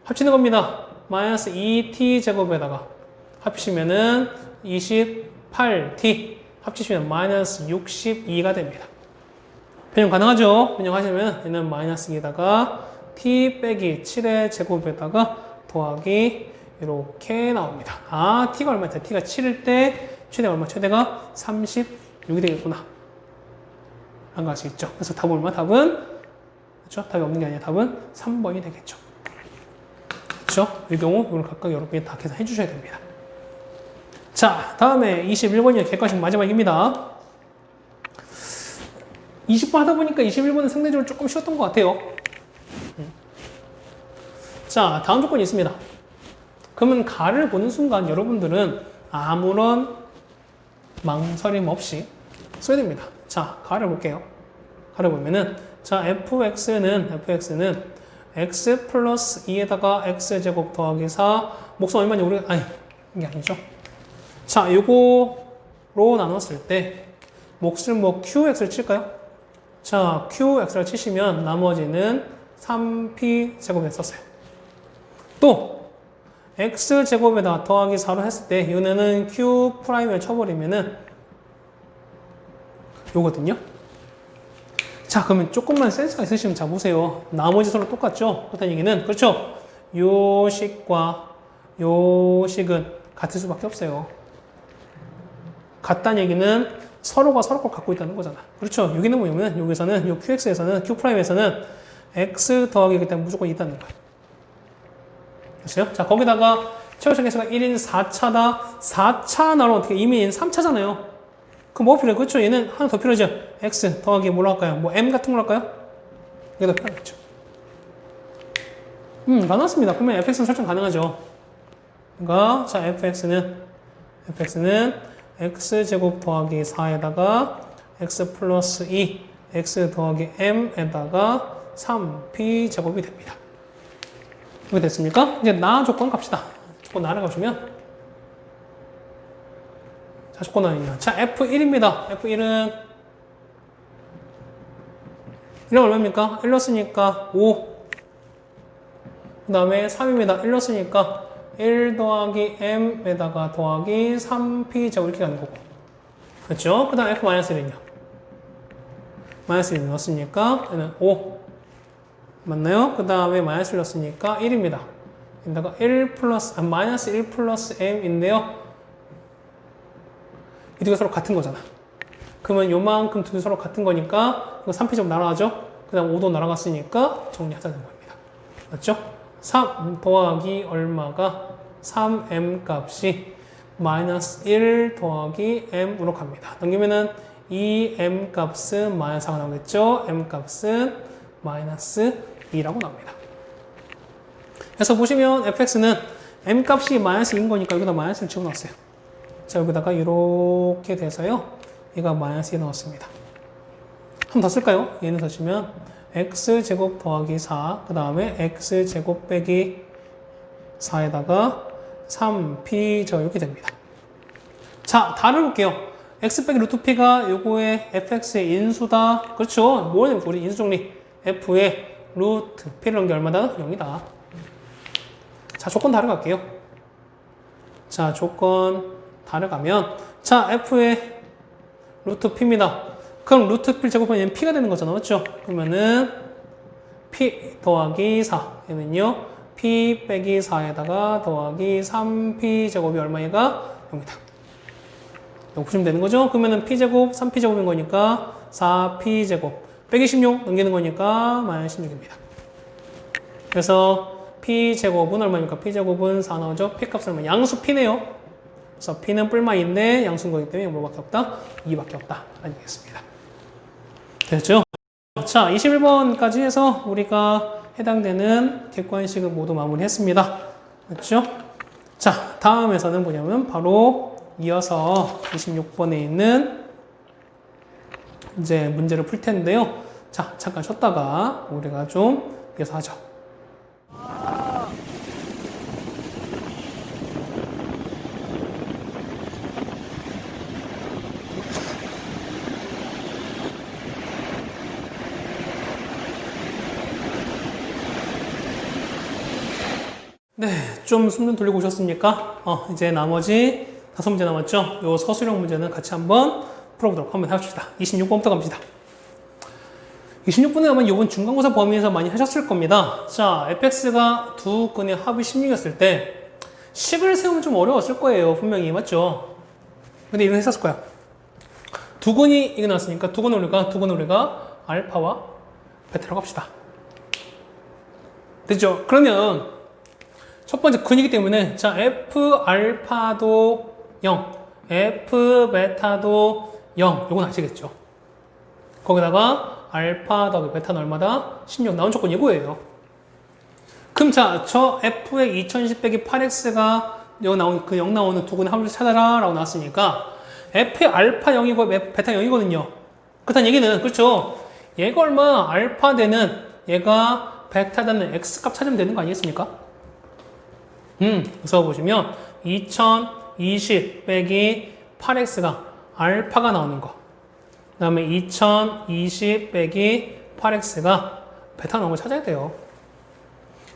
합치는 겁니다. 마이너스 2t제곱에다가 합치면은 28t. 합치시면 마이너스 62가 됩니다. 변형 가능하죠? 변형하시면 얘는 마이너스 2에다가 t 빼기 7의 제곱에다가 더하기 이렇게 나옵니다. 아, t가 얼마였다? t가 7일 때 최대가 얼마? 최대가 36이 되겠구나. 라는 거 아시겠죠? 그래서 답은 얼마? 답은 그렇죠? 답이 없는 게 아니라 답은 3번이 되겠죠. 그렇죠? 이 경우 이걸 각각 여러분이 다 계산해 주셔야 됩니다. 자, 다음에 21번이 객관식 마지막입니다. 20번 하다 보니까 21번은 상대적으로 조금 쉬웠던 것 같아요. 자, 다음 조건이 있습니다. 그러면 가를 보는 순간 여러분들은 아무런 망설임 없이 써야 됩니다. 자, 가를 볼게요. 가를 보면은 자, fx는 x 플러스 2에다가 x제곱 더하기 4 목수 얼마냐? 우리 아니 이게 아니죠. 자, 요거로 나눴을 때 몫을 뭐 qx를 칠까요? 자, qx를 치시면 나머지는 3p 제곱을 썼어요. 또 x제곱에다 더하기 4로 했을 때 얘네는 q'을 쳐버리면은 요거든요. 자, 그러면 조금만 센스가 있으시면 자 보세요. 나머지 서로 똑같죠? 그렇다는 얘기는 그렇죠? 요 식과 요 식은 같을 수밖에 없어요. 같다는 얘기는 서로가 서로 걸 갖고 있다는 거잖아. 그렇죠? 여기는 뭐냐면 여기서는 요 qx에서는 q'에서는 x 더하기이기 때문에 무조건 있다는 거예요. 됐어요? 자, 거기다가 최고적 개수가 1인 4차다. 4차 나로 어떻게 이미 얘는 3차잖아요. 그럼 뭐 필요해요? 그렇죠? 얘는 하나 더 필요하죠? x 더하기 뭘로 할까요? 뭐 m 같은 걸로 할까요? 이게 더 필요하겠죠. 가능하습니다. 그러면 fx는 설정 가능하죠. 그러니까 자, fx는 x제곱 더하기 4에다가 x 플러스 2 x 더하기 m에다가 3p 제곱이 됩니다. 이렇게 됐습니까? 이제 나 조건 갑시다. 조건 나를 가시면 자, 조건 나는요. 자, F1입니다. F1은 1은 얼마입니까? 1 넣었으니까 5. 그 다음에 3입니다. 1 넣었으니까 1 더하기 m에다가 더하기 3p 제곱 이렇게 가는 거고. 그렇죠? 그 다음 F-1은요. 마이너스 1 넣었으니까 얘는 5. 맞나요? 그 다음에 마이너스 1 넣었으니까 1입니다. 여기다가 1 플러스, 마이너스 1 플러스 m인데요. 이 두 개 서로 같은 거잖아. 그러면 요만큼 두 개 서로 같은 거니까 이거 3p 좀 날아가죠? 그 다음 5도 날아갔으니까 정리하자는 겁니다. 맞죠? 3 더하기 얼마가 3m 값이 마이너스 1 더하기 m으로 갑니다. 넘기면은 2m 값은 마이너스 4가 나오겠죠? m 값은 마이너스 2라고 나옵니다. 그래서 보시면 fx는 m 값이 마이너스 2인 거니까 여기다 마이너스를 집어넣었어요. 자, 여기다가 이렇게 돼서요. 얘가 마이너스 2 넣었습니다. 한 번 더 쓸까요? 얘는 더치면 x제곱 더하기 4, 그 다음에 x제곱 빼기 4에다가 3p 저 이렇게 됩니다. 자, 다를 볼게요. x 빼기 루트 p가 요거의 fx의 인수다. 그렇죠? 뭐냐면 우리 인수 정리. f의 루트 p를 넣은 게 얼마다? 0이다. 자, 조건 다르게 갈게요. 자, 조건 다르게 가면, 자, f의 루트 p입니다. 그럼 루트 p 제곱하면 얘는 p가 되는 거잖아. 맞죠? 그러면은 p 더하기 4. 얘는요, p 빼기 4에다가 더하기 3p 제곱이 얼마이가? 0이다. 이거 보시면 되는 거죠? 그러면은 p제곱, 3p 제곱인 거니까 4p 제곱 빼기 16 넘기는 거니까 마이너스 16입니다. 그래서 p제곱은 얼마입니까? p제곱은 4 나오죠? p값은 얼마? 양수 p네요. 그래서 p는 뿔마인데 양수인 거기 때문에 뭐밖에 없다? 2밖에 없다. 라는 얘기겠습니다. 됐죠? 자, 21번까지 해서 우리가 해당되는 객관식을 모두 마무리했습니다. 됐죠? 자, 다음에서는 뭐냐면 바로 이어서 26번에 있는 이제 문제를 풀 텐데요. 자, 잠깐 쉬었다가 우리가 좀 이어서 하죠. 네, 좀 숨 좀 돌리고 오셨습니까? 이제 나머지 5문제 남았죠? 요 서술형 문제는 같이 한번 풀어보도록 한번 해봅시다. 26번부터 갑니다. 26번은 아마 이번 중간고사 범위에서 많이 하셨을 겁니다. 자, fx가 두 근의 합이 16이었을 때 식을 세우면 좀 어려웠을 거예요. 분명히. 맞죠? 근데 이거 했었을 거야. 두 근이 이게 나왔으니까 두 근을 우리가 알파와 베타라고 합시다. 됐죠? 그러면 첫 번째 근이기 때문에 자, f 알파도 0, f 베타도 0. 요건 아시겠죠? 거기다가 알파 더하기 베타는 얼마다? 16 나온 조건 이거예요. 그럼 자, 저 f의 2010 빼기 8x가 여기 나온 그 0 나오는 두 근의 합을 찾아라 라고 나왔으니까 f의 알파 0이고 베타 0이거든요. 그렇다는 얘기는 그렇죠? 얘가 얼마 알파 되는 얘가 베타 되는 x 값 찾으면 되는 거 아니겠습니까? 그래서 보시면 2020 빼기 8x가 알파가 나오는 거. 그 다음에 2020 빼기 8x가 베타 나오는 걸 찾아야 돼요.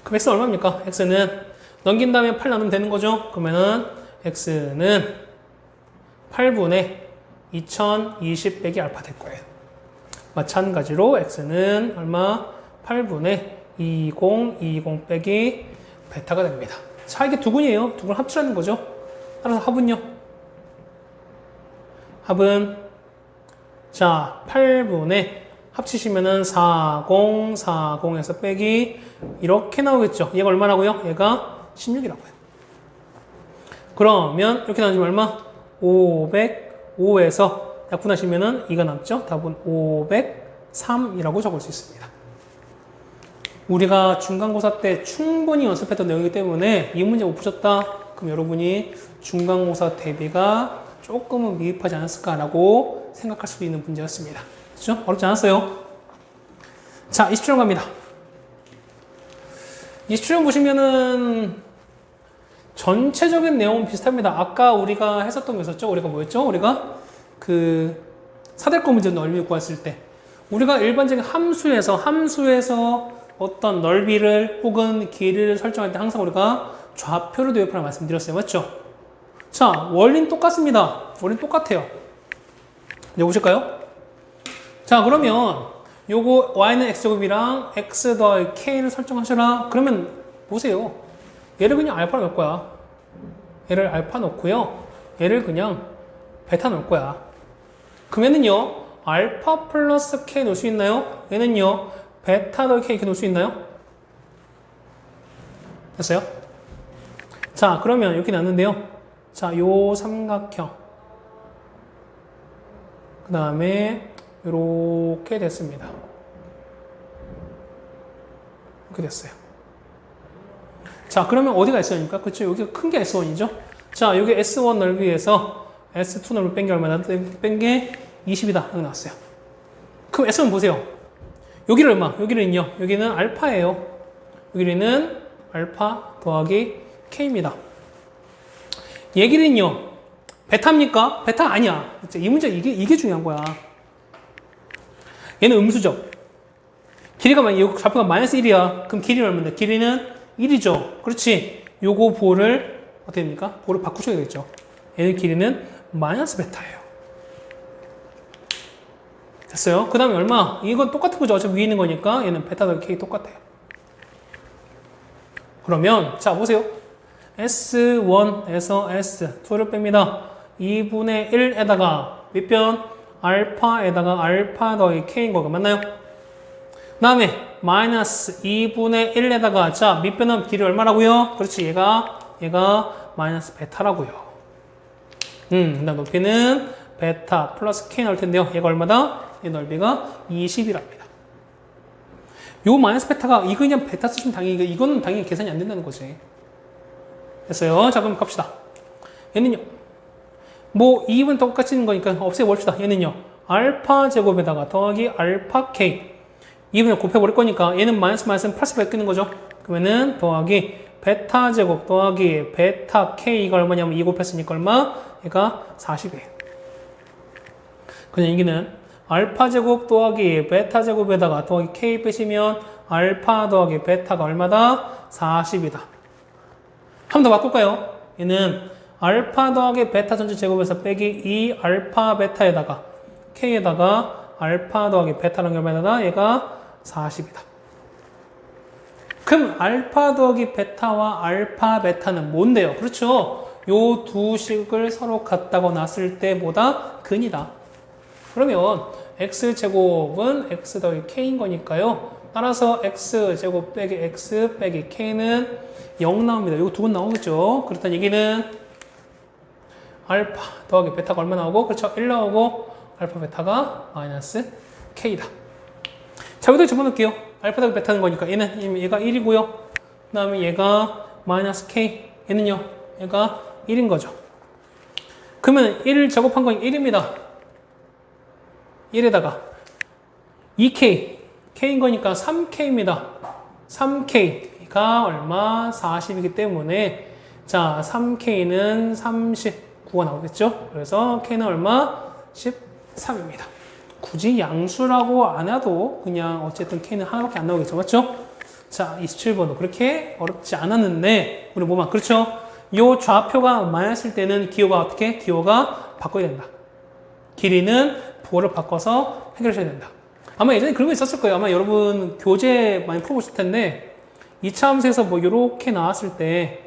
그럼 x는 얼마입니까? x는 넘긴 다음에 8 나누면 되는 거죠? 그러면은 x는 8분의 2020 빼기 알파 될 거예요. 마찬가지로 x는 얼마? 8분의 2020 빼기 베타가 됩니다. 자, 이게 두 근이에요. 두 근 합치라는 거죠. 따라서 합은요. 합은 자, 8분의 합치시면은 4040에서 빼기 이렇게 나오겠죠. 얘가 얼마 나고요? 얘가 16이라고요. 그러면 이렇게 나오면 얼마? 505에서 약분하시면은 2가 남죠. 답은 503이라고 적을 수 있습니다. 우리가 중간고사 때 충분히 연습했던 내용이기 때문에 이 문제 못 푸셨다? 그럼 여러분이 중간고사 대비가 조금은 미흡하지 않았을까라고 생각할 수도 있는 문제였습니다. 그렇죠? 어렵지 않았어요? 자, 27번 갑니다. 27번 보시면은 전체적인 내용은 비슷합니다. 아까 우리가 했었던 게 있었죠? 우리가 뭐였죠? 우리가 그 사대권 문제 넓이 구했을 때 우리가 일반적인 함수에서 어떤 넓이를 혹은 길이를 설정할 때 항상 우리가 좌표를 도입하라고 말씀드렸어요. 맞죠? 자, 원리는 똑같습니다. 원리는 똑같아요. 이제 보실까요? 자, 그러면 요거 y는 x제곱이랑 x 더하기 k를 설정하셔라. 그러면 보세요. 얘를 그냥 알파 넣을 거야. 얘를 알파 넣고요. 얘를 그냥 베타 넣을 거야. 그러면은요, 알파 플러스 k 넣을 수 있나요? 얘는요, 베타 더하기 k 이렇게 놓을 수 있나요? 됐어요? 자, 그러면 이렇게 났는데요. 자, 요 삼각형. 그 다음에 이렇게 됐습니다. 이렇게 됐어요. 자, 그러면 어디가 S1입니까? 그쵸? 여기가 큰 게 S1이죠? 자, 여기 S1 넓이에서 S2 넓이 뺀 게 얼마나? 뺀 게 20이다. 여기 나왔어요. 그럼 S1 보세요. 여기를 얼마? 여기는요. 여기는 알파예요. 여기는 알파 더하기 K입니다. 얘기는요. 베타입니까? 베타 아니야. 이 문제 이게 중요한 거야. 얘는 음수죠. 길이가 좌표가 마이너스 1이야. 그럼 길이는 얼마인데? 길이는 1이죠. 그렇지. 요거 보를 어떻게 됩니까? 보를 바꾸셔야 되겠죠. 얘의 길이는 마이너스 베타예요. 됐어요? 그 다음에 얼마? 이건 똑같은 거죠. 어차피 위에 있는 거니까 얘는 베타 더하기 K 똑같아요. 그러면 자 보세요. S1에서 S2를 뺍니다. 2분의 1에다가 몇 변? 알파에다가 알파 더하기 K인 거가 맞나요? 그 다음에 마이너스 2분의 1에다가 자 밑변은 길이 얼마라고요? 그렇지 얘가 마이너스 베타라고요. 그 다음 높이는 베타 플러스 K 나올 텐데요. 얘가 얼마다? 얘 넓이가 20이랍니다. 요 마이너스 베타가 이거 그냥 베타 쓰시면 당연히 이거는 당연히 계산이 안 된다는 거지. 됐어요? 자 그럼 갑시다. 얘는요. 뭐 2분 똑같이 있는 거니까 없애봅시다. 얘는요. 알파 제곱에다가 더하기 알파 K 2분을 곱해버릴 거니까 얘는 마이너스 플러스 바뀌는 거죠. 그러면은 더하기 베타 제곱 더하기 베타 K가 얼마냐면 2 곱했으니까 얼마? 얘가 40이에요. 그냥 여기는 알파 제곱 더하기 베타 제곱에다가 더하기 K 빼시면 알파 더하기 베타가 얼마다? 40이다. 한 번 더 바꿀까요? 얘는 알파 더하기 베타 전체 제곱에서 빼기 2 알파 베타에다가 K에다가 알파 더하기 베타라는 게 얼마다? 얘가 40이다. 그럼 알파 더하기 베타와 알파 베타는 뭔데요? 그렇죠. 요 두 식을 서로 같다고 놨을 때보다 근이다. 그러면 x제곱은 x 더하기 k인 거니까요. 따라서 x제곱 빼기 x 빼기 k는 0 나옵니다. 이거 두 번 나오겠죠. 그렇다는 얘기는 알파 더하기 베타가 얼마 나오고 그렇죠. 1 나오고 알파 베타가 마이너스 k다. 자, 여기다 집어넣을게요. 알파 더하기 베타는 거니까 얘가 1이고요. 그 다음에 얘가 마이너스 k 얘는요. 얘가 1인 거죠. 그러면 1을 제곱한 건 1입니다. 1에다가 2K, K인 거니까 3K입니다. 3K가 얼마? 40이기 때문에 자 3K는 39가 나오겠죠? 그래서 K는 얼마? 13입니다. 굳이 양수라고 안 해도 그냥 어쨌든 K는 하나밖에 안 나오겠죠? 맞죠? 자 27번도 그렇게 어렵지 않았는데 우리 뭐만 그렇죠? 요 좌표가 마이너스일 때는 기호가 어떻게? 기호가 바꿔야 된다. 길이는 부호를 바꿔서 해결하셔야 된다. 아마 예전에 그런 거 있었을 거예요. 아마 여러분 교재 많이 풀어보실 텐데 2차 함수에서 뭐 요렇게 나왔을 때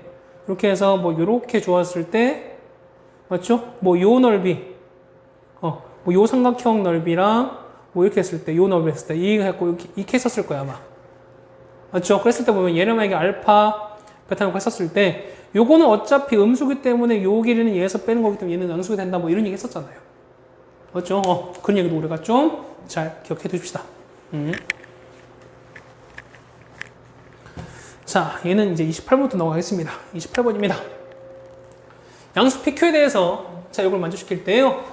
이렇게 해서 뭐 요렇게 주었을 때 맞죠? 뭐 요 넓이 뭐 요 삼각형 넓이랑 뭐 이렇게 했을 때 요 넓이 했을 때 이거 했고 이렇게 했었을 거예요 아마. 맞죠? 그랬을 때 보면 얘를 만약에 알파 베타 놓고 했었을 때 요거는 어차피 음수기 때문에 요 길이는 얘에서 빼는 거기 때문에 얘는 양수가 된다 뭐 이런 얘기 했었잖아요. 맞죠? 그런 얘기도 우리가 좀 잘 기억해 두십시다. 자, 얘는 이제 28번부터 넘어가겠습니다. 28번입니다. 양수 PQ에 대해서 자, 이걸 만족시킬 때요.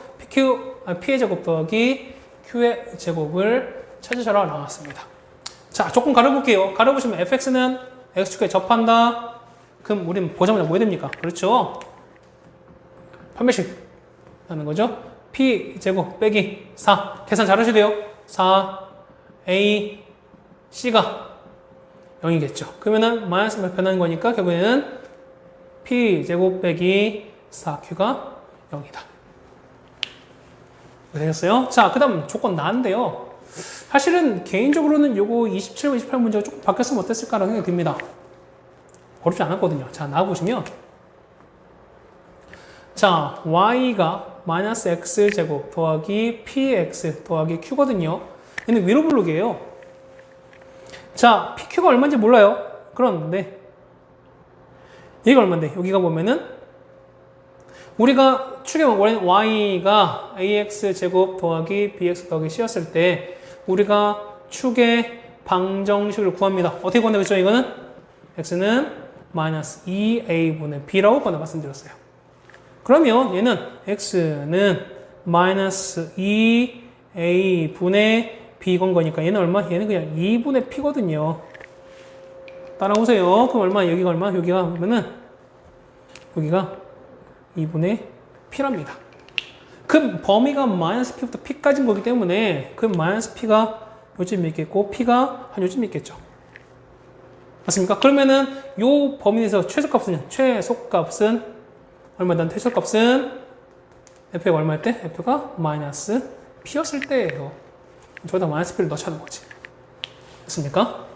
P의 제곱 더하기 Q의 제곱을 찾으셔라 나왔습니다. 자, 조금 가려볼게요. 가려보시면 fx는 x축에 접한다. 그럼 우리는 보자마자 뭐 해야 됩니까? 그렇죠? 판매식 하는 거죠. P제곱 빼기 4 계산 잘 하셔야 돼요. 4 A C가 0이겠죠. 그러면은 마이너스 몇 변하는 거니까 결국에는 P제곱 빼기 4Q가 0이다. 되셨어요? 자, 그 다음 조건 나은데요. 사실은 개인적으로는 요거 27, 28 문제가 조금 바뀌었으면 어땠을까라는 생각이 듭니다. 어렵지 않았거든요. 자, 나와보시면 자, Y가 마이너스 X제곱 더하기 PX 더하기 Q거든요. 얘는 위로 블록이에요. 자, PQ가 얼마인지 몰라요. 그런데 얘가 얼마인데 여기가 보면은 우리가 축의 원래는 Y가 AX제곱 더하기 BX 더하기 C였을 때 우리가 축의 방정식을 구합니다. 어떻게 구한다고 했죠? 이거는 X는 마이너스 2A분의 B라고 구한다 말씀드렸어요. 그러면 얘는 x는 마이너스 2a분의 b건 거니까 얘는 얼마? 얘는 그냥 2분의 p거든요. 따라오세요. 그럼 얼마? 여기가 얼마? 여기가 보면은 여기가 2분의 p랍니다. 그럼 범위가 마이너스 p부터 p까지인 거기 때문에 그럼 마이너스 p가 요쯤 있겠고 p가 한 요쯤 있겠죠. 맞습니까? 그러면은 요 범위 내에서 최소값은 얼마든 최소값은 f가 얼마일 때? f가 마이너스 p였을 때예요. 저기다 마이너스 p를 넣자는 거지. 됐습니까?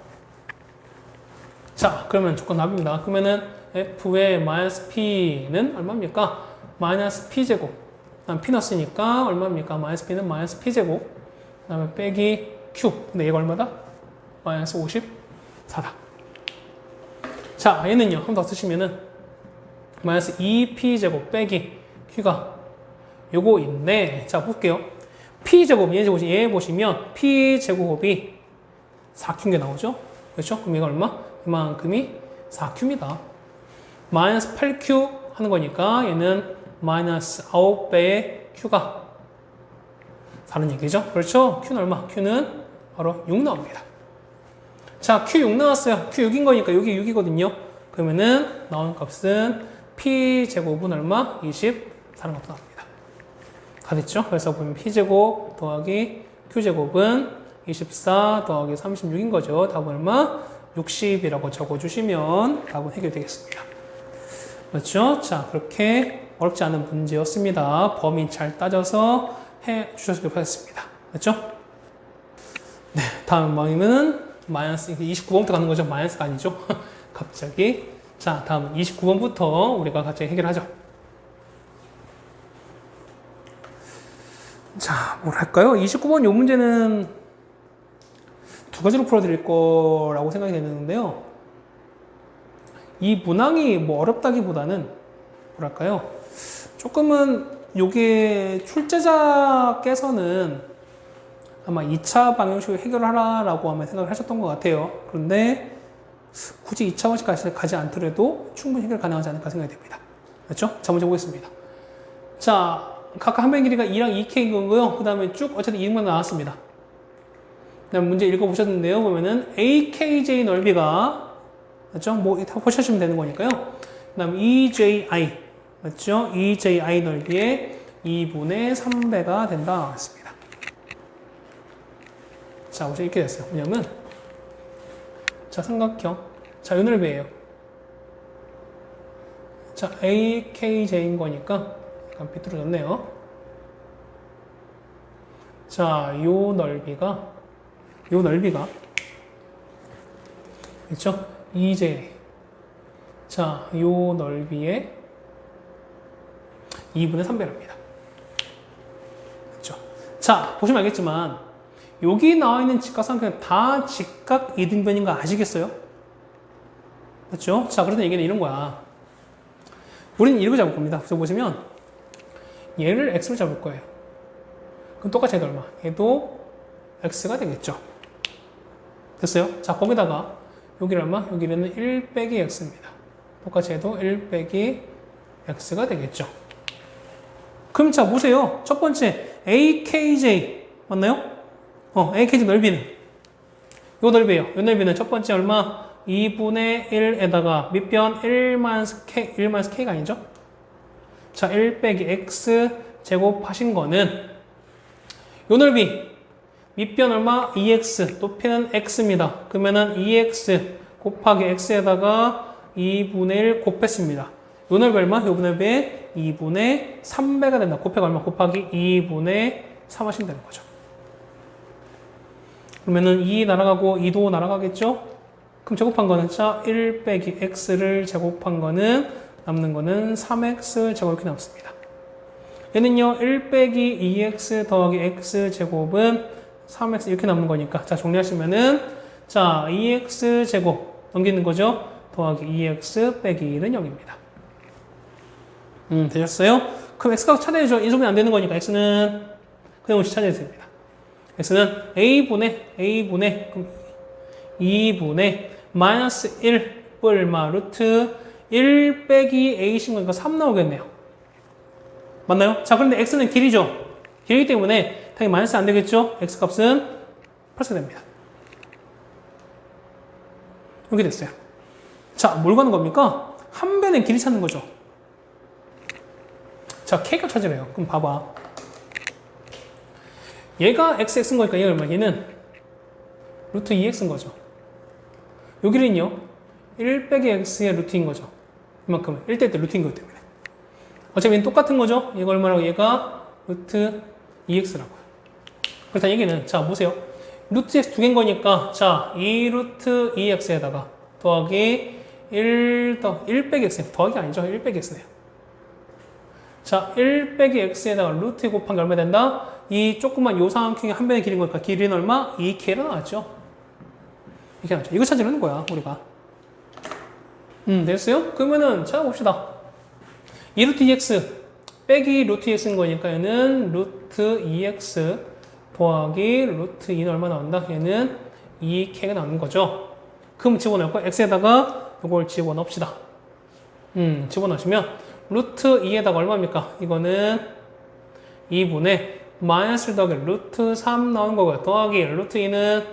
자, 그러면 조건 답입니다. 그러면은 f의 마이너스 p는 얼마입니까? 마이너스 p제곱. 그다음 p 넣었으니까 얼마입니까? 마이너스 p는 마이너스 p제곱. 그 다음에 빼기 q. 근데 얘가 얼마다? 마이너스 54다. 자, 얘는요. 한 번 더 쓰시면은 마이너스 2p제곱 빼기 q가 요거인데, 자, 볼게요. p제곱, 얘 보시면 p제곱이 4q인 게 나오죠? 그렇죠? 그럼 얘가 얼마? 이만큼이 4q입니다. 마이너스 8q 하는 거니까 얘는 마이너스 9배의 q가 다른 얘기죠? 그렇죠? q는 얼마? q는 바로 6 나옵니다. 자, q6 나왔어요. q6인 거니까 여기 6이거든요. 그러면은 나오는 값은 p제곱은 얼마? 24라는 것도 나옵니다. 다 됐죠? 그래서 보면 p제곱 더하기 q제곱은 24 더하기 36인 거죠. 답은 얼마? 60이라고 적어주시면 답은 해결되겠습니다. 그렇죠? 자, 그렇게 어렵지 않은 문제였습니다. 범위 잘 따져서 해 주셨으면 좋겠습니다. 그렇죠? 네, 다음 범위는 마이너스 29번부터 가는 거죠. 마이너스가 아니죠. 갑자기. 자, 다음 29번부터 우리가 갑자기 해결하죠. 자, 뭘 할까요? 29번 이 문제는 두 가지로 풀어드릴 거라고 생각이 되는데요. 이 문항이 뭐 어렵다기보다는 뭐랄까요? 조금은 요게 출제자께서는 아마 2차 방정식으로 해결하라라고 아마 생각을 하셨던 것 같아요. 그런데 굳이 2차 방정식 가지 않더라도 충분히 해결 가능하지 않을까 생각이 됩니다. 그렇죠? 자, 문제 보겠습니다. 자, 각각 한 변의 길이가 2랑 2k인 거고요. 그 다음에 쭉 어쨌든 2만 나왔습니다. 그 다음 문제 읽어보셨는데요. 보면은 AKJ 넓이가, 맞죠? 뭐, 다 보셔주시면 되는 거니까요. 그 다음 EJI, 맞죠? EJI 넓이의 2분의 3배가 된다. 맞습니다. 자, 우선 이렇게 됐어요. 왜냐면, 자, 삼각형. 자, 요 넓이에요. 자, AKJ인 거니까, 약간 삐뚤어졌네요. 자, 요 넓이가, 그렇죠? EJ. 자, 요 넓이의 2분의 3배랍니다. 그렇죠? 자, 보시면 알겠지만, 여기 나와 있는 직각삼각형은 다 직각 이등변인 거 아시겠어요? 그렇죠? 자, 그래서 얘기는 이런 거야. 우리는 이렇게 잡을 겁니다. 그래서 보시면, 얘를 x로 잡을 거예요. 그럼 똑같이 얘도 얼마? 얘도 x가 되겠죠. 됐어요? 자, 거기다가 여기를 얼마? 여기는 1 빼기 x입니다. 똑같이 해도 1 빼기 x가 되겠죠. 그럼 자, 보세요. 첫 번째 AKJ 맞나요? AKJ 넓이는 요 넓이에요. 요 넓이는 첫 번째 얼마? 2분의 1에다가 밑변 1-K가 아니죠? 자, 1 빼기 x 제곱하신 거는 요 넓이 밑변 얼마? 2x, 높이는 x입니다. 그러면은 2x 곱하기 x에다가 2분의 1 곱했습니다. 요 넓이 얼마? 요 넓이에 2분의 3배가 된다. 곱해가 얼마? 곱하기 2분의 3 하시면 되는 거죠. 그러면은 2 날아가고 2도 날아가겠죠? 그럼 제곱한 거는 자, 1 빼기 x를 제곱한 거는 남는 거는 3x 제곱 이렇게 남습니다. 얘는요, 1 빼기 2x 더하기 x 제곱은 3x 이렇게 남는 거니까. 자, 정리하시면은, 자, 2x 제곱 넘기는 거죠? 더하기 2x 빼기 1은 0입니다. 되셨어요? 그럼 x값 찾아야죠. 인수분해 안 되는 거니까 x는 그냥 없이 찾아야 됩니다. x는 a분의 2분의 마이너스 1 얼마 루트 1 빼기 a신 거니까 3 나오겠네요. 맞나요? 자, 그런데 x는 길이죠. 길이기 때문에 당연히 마이너스 안 되겠죠? x값은 플러스 됩니다. 이렇게 됐어요. 자, 뭘 가는 겁니까? 한 변의 길이 찾는 거죠. 자, k값 찾으래요. 그럼 봐봐. 얘가 x인 거니까 얘가 얼마? 얘는 루트 2x인 거죠. 요 길이는요? 1 빼기 x의 루트인 거죠. 이만큼은 1대 1 루트인 거기 때문에. 어차피 똑같은 거죠. 이거 얼마라고? 얘가 루트 2x라고요. 그렇다는 얘기는, 자, 보세요. 루트 x 두 개인 거니까, 자, 2 루트 2x에다가 더하기 1 빼기 x. 더하기 아니죠. 1 빼기 x네요. 자, 1 빼기 x에다가 루트 곱한 게 얼마 된다? 이 조그만 요 삼각형이 한 변의 길이인 거니까 길이는 얼마? 2k가 나왔죠. 이렇게 나왔죠. 이거 찾으려는 거야, 우리가. 됐어요? 그러면은 찾아봅시다. 2 루트 2x 빼기 루트 2x인 거니까 얘는 루트 2x 더하기 루트 2는 얼마 나온다? 얘는 2k가 나오는 거죠. 그럼 집어넣고 x에다가 이걸 집어넣읍시다. 집어넣으시면 루트 2에다가 얼마입니까? 이거는 2분의 마이너스 더하기 루트 3 나오는 거고요. 더하기 루트 2는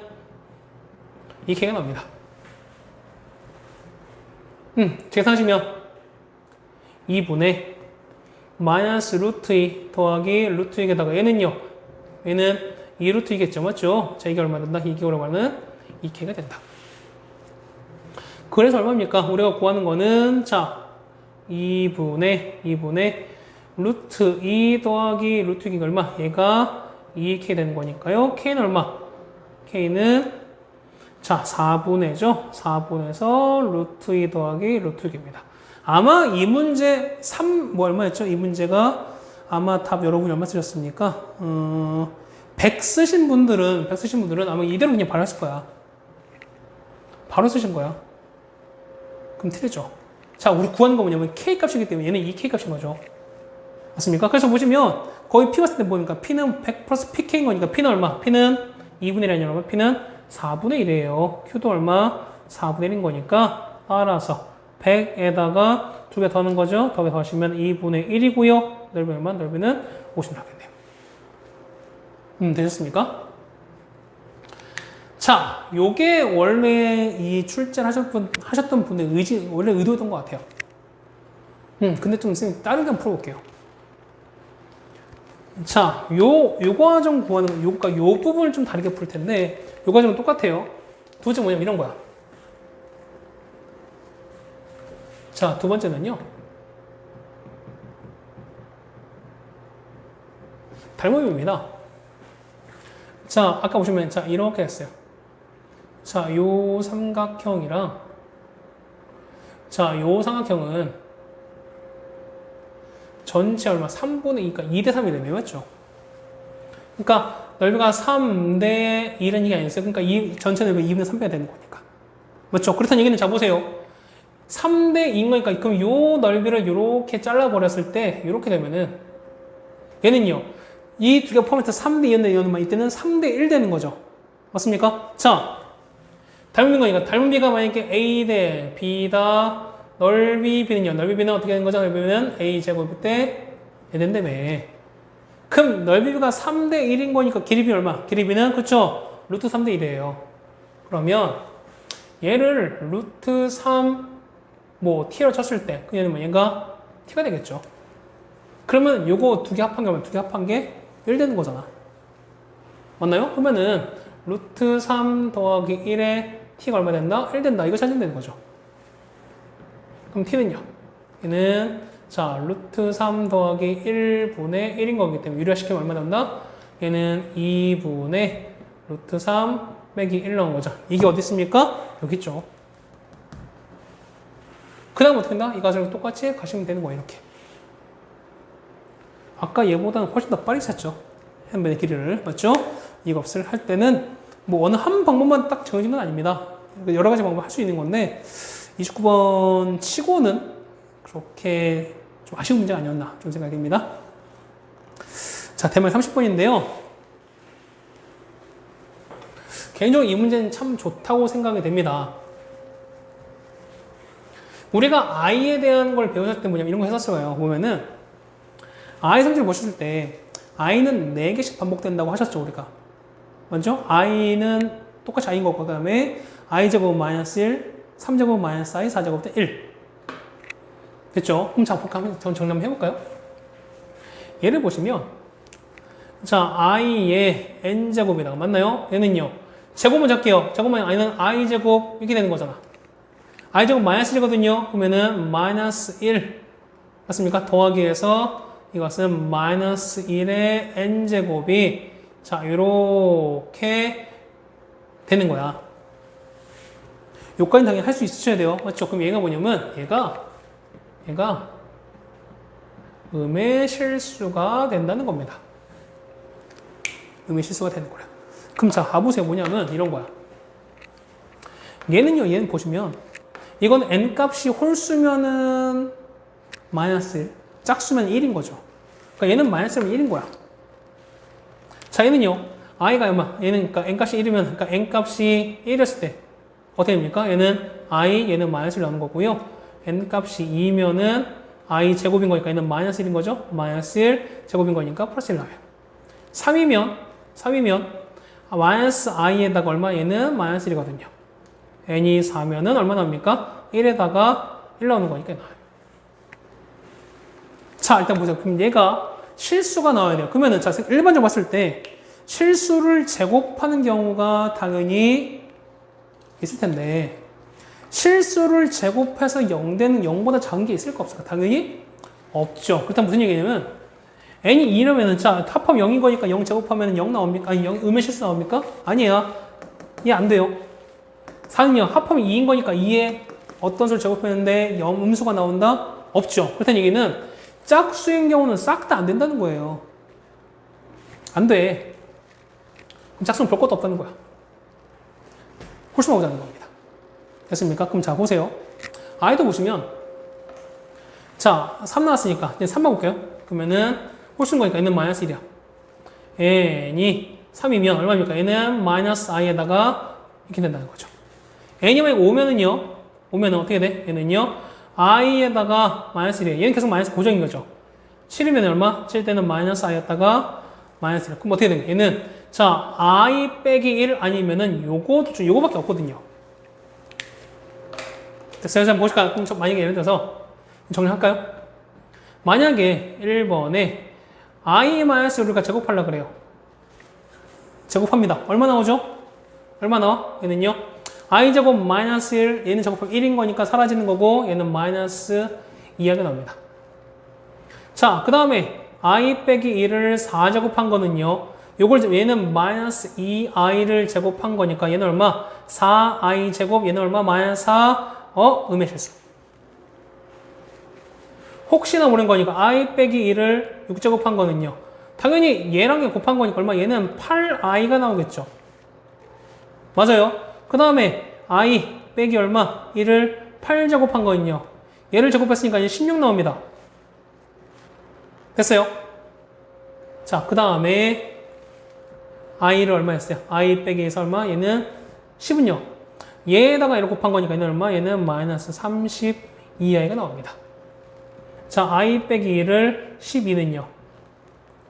2k가 나옵니다. 계산하시면 2분의 마이너스 루트 2 더하기 루트 2에다가 얘는요. 얘는 2 루트 2겠죠. 맞죠? 자, 이게 얼마 된다? 이게 얼마는 2k가 된다. 그래서 얼마입니까? 우리가 구하는 거는 자 2분의 루트 2 더하기 루트 2가 얼마? 얘가 2k 되는 거니까요. k는 얼마? k는 자 4분의죠. 4분에서 루트 2 더하기 루트 2입니다. 아마 이 문제 3 얼마였죠? 이 문제가 아마 답 여러분이 얼마 쓰셨습니까? 100 쓰신 분들은 아마 이대로 그냥 바로 했을 거야. 바로 쓰신 거야. 그럼 틀리죠. 자, 우리 구하는 거 뭐냐면 k 값이기 때문에 얘는 2k 값인 거죠. 맞습니까? 그래서 보시면 거의 p 봤을 때 보니까 p는 100 플러스 pk인 거니까 p는 얼마? p는 2분의 1이 아니라 p는 4분의 1이에요. q도 얼마? 4분의 1인 거니까 따라서 100에다가 두 개 더하는 거죠. 더하게 더하시면 2분의 1이고요. 넓이 얼마? 넓이는 50 나겠네요. 되셨습니까? 자, 요게 원래 이 출제를 하셨던 분의 원래 의도였던 것 같아요. 근데 좀 선생님 다른 게 한번 풀어볼게요. 자, 요 과정 구하는, 요 부분을 좀 다르게 풀 텐데, 요 과정은 똑같아요. 두 번째 뭐냐면 이런 거야. 자, 두 번째는요. 닮음입니다. 자, 아까 보시면, 자, 이렇게 했어요. 자, 요 삼각형이랑, 자, 요 삼각형은 전체 얼마? 3분의 2가 2대 3이 되네요. 맞죠? 그러니까 넓이가 3대 1은 이게 아니었어요. 그러니까 이 전체 넓이가 2분의 3배가 되는 거니까. 맞죠? 그렇다는 얘기는 자 보세요. 3대 2인 거니까 그럼 요 넓이를 이렇게 잘라버렸을 때 이렇게 되면은 얘는요. 이 두 개 포함해서 3대 2였는데 이거는 이때는 3대 1 되는 거죠. 맞습니까? 자, 닮은 거니까 닮은 비가 만약에 A 대 B다. 넓이 B는요. 넓이 B는 어떻게 되는 거죠? 넓이 B는 A제곱 때 된다며. 그럼 넓이 B가 3대 1인 거니까 길이 B 얼마? 길이 B는 그쵸? 루트 3대 1이에요. 그러면 얘를 루트 3 T로 쳤을 때 그냥 뭐 얘가 T가 되겠죠. 그러면 요거 두 개 합한 거면 두 개 합한 게 1 되는 거잖아. 맞나요? 그러면은 루트 3 더하기 1에 T가 얼마 된다? 1 된다. 이거 찾으면 되는 거죠. 그럼 T는요? 얘는 자 루트 3 더하기 1분의 1인 거기 때문에 유리화시키면 얼마 나온다? 얘는 2분의 루트 3 빼기 1 나온 거죠. 이게 어디 있습니까? 여기 있죠. 그 다음 어떻게 된다? 이 가설을 똑같이 가시면 되는 거예요. 이렇게. 아까 얘보다는 훨씬 더 빨리 찾죠. 한 변의 길이를. 맞죠? 이 값을 할 때는 뭐 어느 한 방법만 딱 정해진 건 아닙니다. 여러 가지 방법을 할 수 있는 건데 29번 치고는 그렇게 좀 아쉬운 문제가 아니었나 좀 생각입니다. 자, 대망 30번인데요. 개인적으로 이 문제는 참 좋다고 생각이 됩니다. 우리가 i에 대한 걸 배우셨을 때 뭐냐면 이런 거 했었어요. 보면은 i 성질을 보셨을 때 i는 4개씩 반복된다고 하셨죠, 우리가. 맞죠? i는 똑같이 i인 거고, 그 다음에 i제곱 마이너스 1, 3제곱 마이너스 i, 4제곱 때 1. 됐죠? 그럼 자, 정리 한번 해볼까요? 얘를 보시면, 자, i의 n제곱이라고 맞나요? 얘는요. 제곱만 잡게요. 제곱만 i는 i제곱 이렇게 되는 거잖아. i제곱 마이너스 1이거든요. 그러면은 마이너스 1 맞습니까? 더하기 해서 이것은 마이너스 1의 n제곱이 자 이렇게 되는 거야. 요까지는 당연히 할 수 있으셔야 돼요. 맞죠? 그럼 얘가 뭐냐면 얘가 음의 실수가 된다는 겁니다. 음의 실수가 되는 거야. 그럼 자 봐보세요. 뭐냐면 이런 거야. 얘는 보시면 이건 n값이 홀수면은 마이너스 1, 짝수면 1인 거죠. 그러니까 얘는 마이너스 1이면 1인 거야. 자 얘는요. i가 얼마? 얘는 그러니까 n값이 1이면 그러니까 n값이 1이었을 때 어떻게 됩니까? 얘는 얘는 마이너스 1 나오는 거고요. n값이 2면은 i 제곱인 거니까 얘는 마이너스 1인 거죠. 마이너스 1 제곱인 거니까 플러스 1 나와요. 3이면 마이너스 i에다가 얼마? 얘는 마이너스 1이거든요. n이 4면은 얼마 나옵니까? 1에다가 1 나오는 거니까 나와요. 자, 일단 보세요. 그럼 얘가 실수가 나와야 돼요. 그러면은, 자, 일반적으로 봤을 때 실수를 제곱하는 경우가 당연히 있을 텐데, 실수를 제곱해서 0 되는 0보다 작은 게 있을까 없을까? 당연히 없죠. 그렇다면 무슨 얘기냐면, n이 2라면은, 자, 합하면 0인 거니까 0 제곱하면 0 나옵니까? 아니, 음의 실수 나옵니까? 아니에요. 이해 안 돼요. 4는요, 합하면 2인 거니까 2에 어떤 수를 제곱했는데 음수가 나온다? 없죠. 그렇다는 얘기는 짝수인 경우는 싹 다 안 된다는 거예요. 안 돼. 그럼 짝수는 볼 것도 없다는 거야. 홀수만 오자는 겁니다. 됐습니까? 그럼 자, 보세요. i도 보시면, 자, 3 나왔으니까, 이제 3만 볼게요. 그러면은, 홀수인 거니까 얘는 마이너스 1이야. n이 3이면 얼마입니까? 얘는 마이너스 i에다가 이렇게 된다는 거죠. n이 만약 5면은 어떻게 돼? 얘는요, i에다가 마이너스 1이에요. 얘는 계속 마이너스 고정인 거죠. 7이면 얼마? 7 때는 마이너스 i였다가 마이너스 1. 그럼 어떻게 되는 거예요? 얘는, 자, i 빼기 1 아니면은 요거밖에 없거든요. 됐어요? 자, 보실까요? 그럼 만약에 예를 들어서 정리할까요? 만약에 1번에 i-를 제곱하려고 그래요. 제곱합니다. 얼마 나오죠? 얼마 나와? 얘는요? i제곱 마이너스 1, 얘는 제곱하면 1인 거니까 사라지는 거고 얘는 마이너스 2하게 나옵니다. 자, 그 다음에 i 빼기 1을 4제곱한 거는요. 얘는 마이너스 2i를 제곱한 거니까 얘는 얼마? 4i 제곱, 얘는 얼마? 마이너스 4, 음의 실수. 혹시나 모르는 거니까 i 빼기 1을 6제곱한 거는요. 당연히 얘랑 곱한 거니까 얼마? 얘는 8i가 나오겠죠. 맞아요. 그 다음에 i 빼기 얼마? 1을 8제곱한 거는요. 얘를 제곱했으니까 이제 16 나옵니다. 됐어요? 자, 그 다음에 i를 얼마 했어요? i 빼기 1에서 얼마? 얘는 10은요. 얘에다가 얘를 곱한 거니까 얘는 얼마? 얘는 마이너스 32i가 나옵니다. 자, i 빼기 1을 12는요.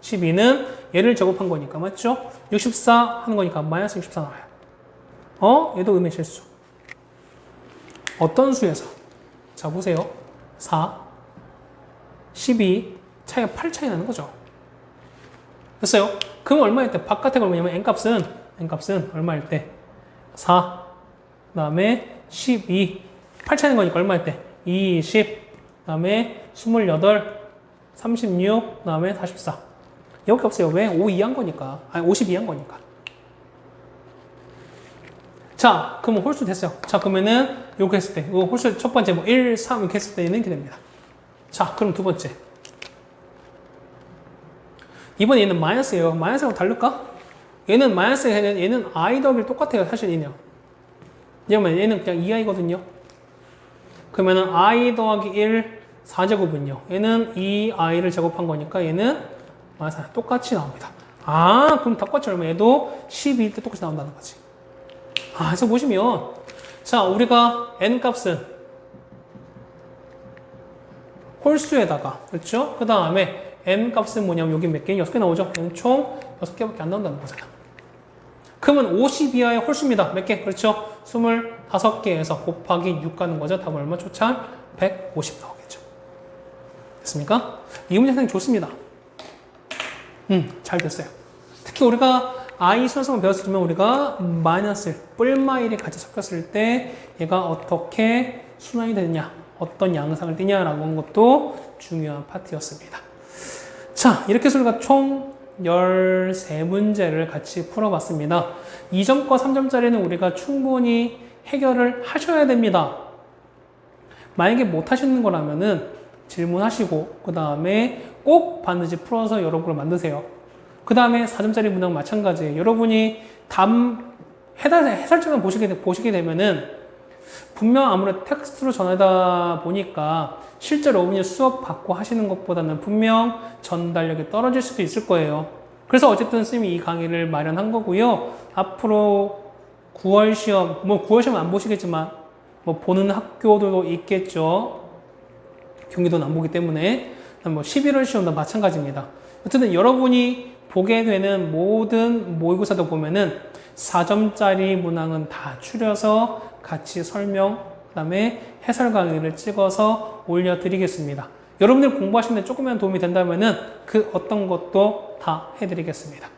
12는 얘를 제곱한 거니까 맞죠? 64 하는 거니까 마이너스 64 나와요. 얘도 음의 실수. 어떤 수에서? 자, 보세요. 4, 12, 차이가 8 차이 나는 거죠. 됐어요? 그럼 얼마일 때? 바깥에 얼마냐면 n값은 얼마일 때? 4, 그 다음에 12, 8 차이는 거니까 얼마일 때? 20, 그 다음에 28, 36, 그 다음에 44. 여기 없어요. 왜? 5 이한 거니까. 아니, 52 한 거니까. 자, 그러면 홀수 됐어요. 자, 그러면은, 요렇게 했을 때, 홀수 첫 번째, 1, 3 이렇게 했을 때는 이렇게 됩니다. 자, 그럼 두 번째. 이번에 얘는 마이너스예요. 마이너스하고 다를까? 얘는 마이너스가 얘는 i 더하기 똑같아요. 사실 얘는요. 얘는 그냥 2i거든요. 그러면은 i 더하기 1, 4제곱은요. 얘는 2i를 제곱한 거니까 얘는 마이너스 똑같이 나옵니다. 그럼 똑같이 얼마? 얘도 12일 때 똑같이 나온다는 거지. 그래서 보시면, 자, 우리가 n값은 홀수에다가, 그렇죠? 그 다음에 n값은 뭐냐면 여기 몇 개? 6개 나오죠? 얘는 총 6개밖에 안 나온다는 거잖아. 그러면 50 이하의 홀수입니다. 몇 개? 그렇죠? 25개에서 곱하기 6 가는 거죠. 답은 얼마? 초참 150 나오겠죠. 됐습니까? 이 문제 상당히 좋습니다. 잘 됐어요. 특히 우리가 i 수능성을 배웠으면 우리가 마이너스 뿔마 1이 같이 섞였을 때 얘가 어떻게 순환이 되느냐, 어떤 양상을 띠냐라고 하는 것도 중요한 파트였습니다. 자, 이렇게 해서 우리가 총 13문제를 같이 풀어봤습니다. 2점과 3점짜리는 우리가 충분히 해결을 하셔야 됩니다. 만약에 못 하시는 거라면은 질문하시고 그 다음에 꼭 반드시 풀어서 여러분을 만드세요. 그 다음에 4점짜리 문항 마찬가지예요. 여러분이 해설책을 보시게 되면은 분명 아무래도 텍스트로 전하다 보니까 실제로 여러분이 수업 받고 하시는 것보다는 분명 전달력이 떨어질 수도 있을 거예요. 그래서 어쨌든 쌤이 이 강의를 마련한 거고요. 앞으로 9월 시험, 9월 시험 안 보시겠지만 보는 학교도 있겠죠. 경기도 남보기 때문에 11월 시험도 마찬가지입니다. 어쨌든 여러분이 보게 되는 모든 모의고사도 보면은 4점짜리 문항은 다 추려서 같이 설명, 그 다음에 해설 강의를 찍어서 올려드리겠습니다. 여러분들 공부하시는데 조금이라도 도움이 된다면은 그 어떤 것도 다 해드리겠습니다.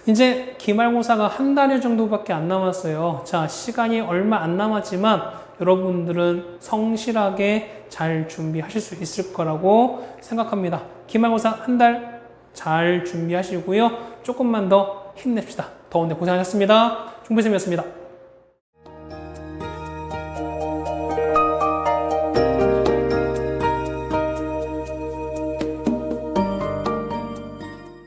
이제 기말고사가 한 달 정도밖에 안 남았어요. 자, 시간이 얼마 안 남았지만 여러분들은 성실하게 잘 준비하실 수 있을 거라고 생각합니다. 기말고사 한 달 잘 준비하시고요. 조금만 더 힘냅시다. 더운데 고생하셨습니다. 중부쌤이었습니다.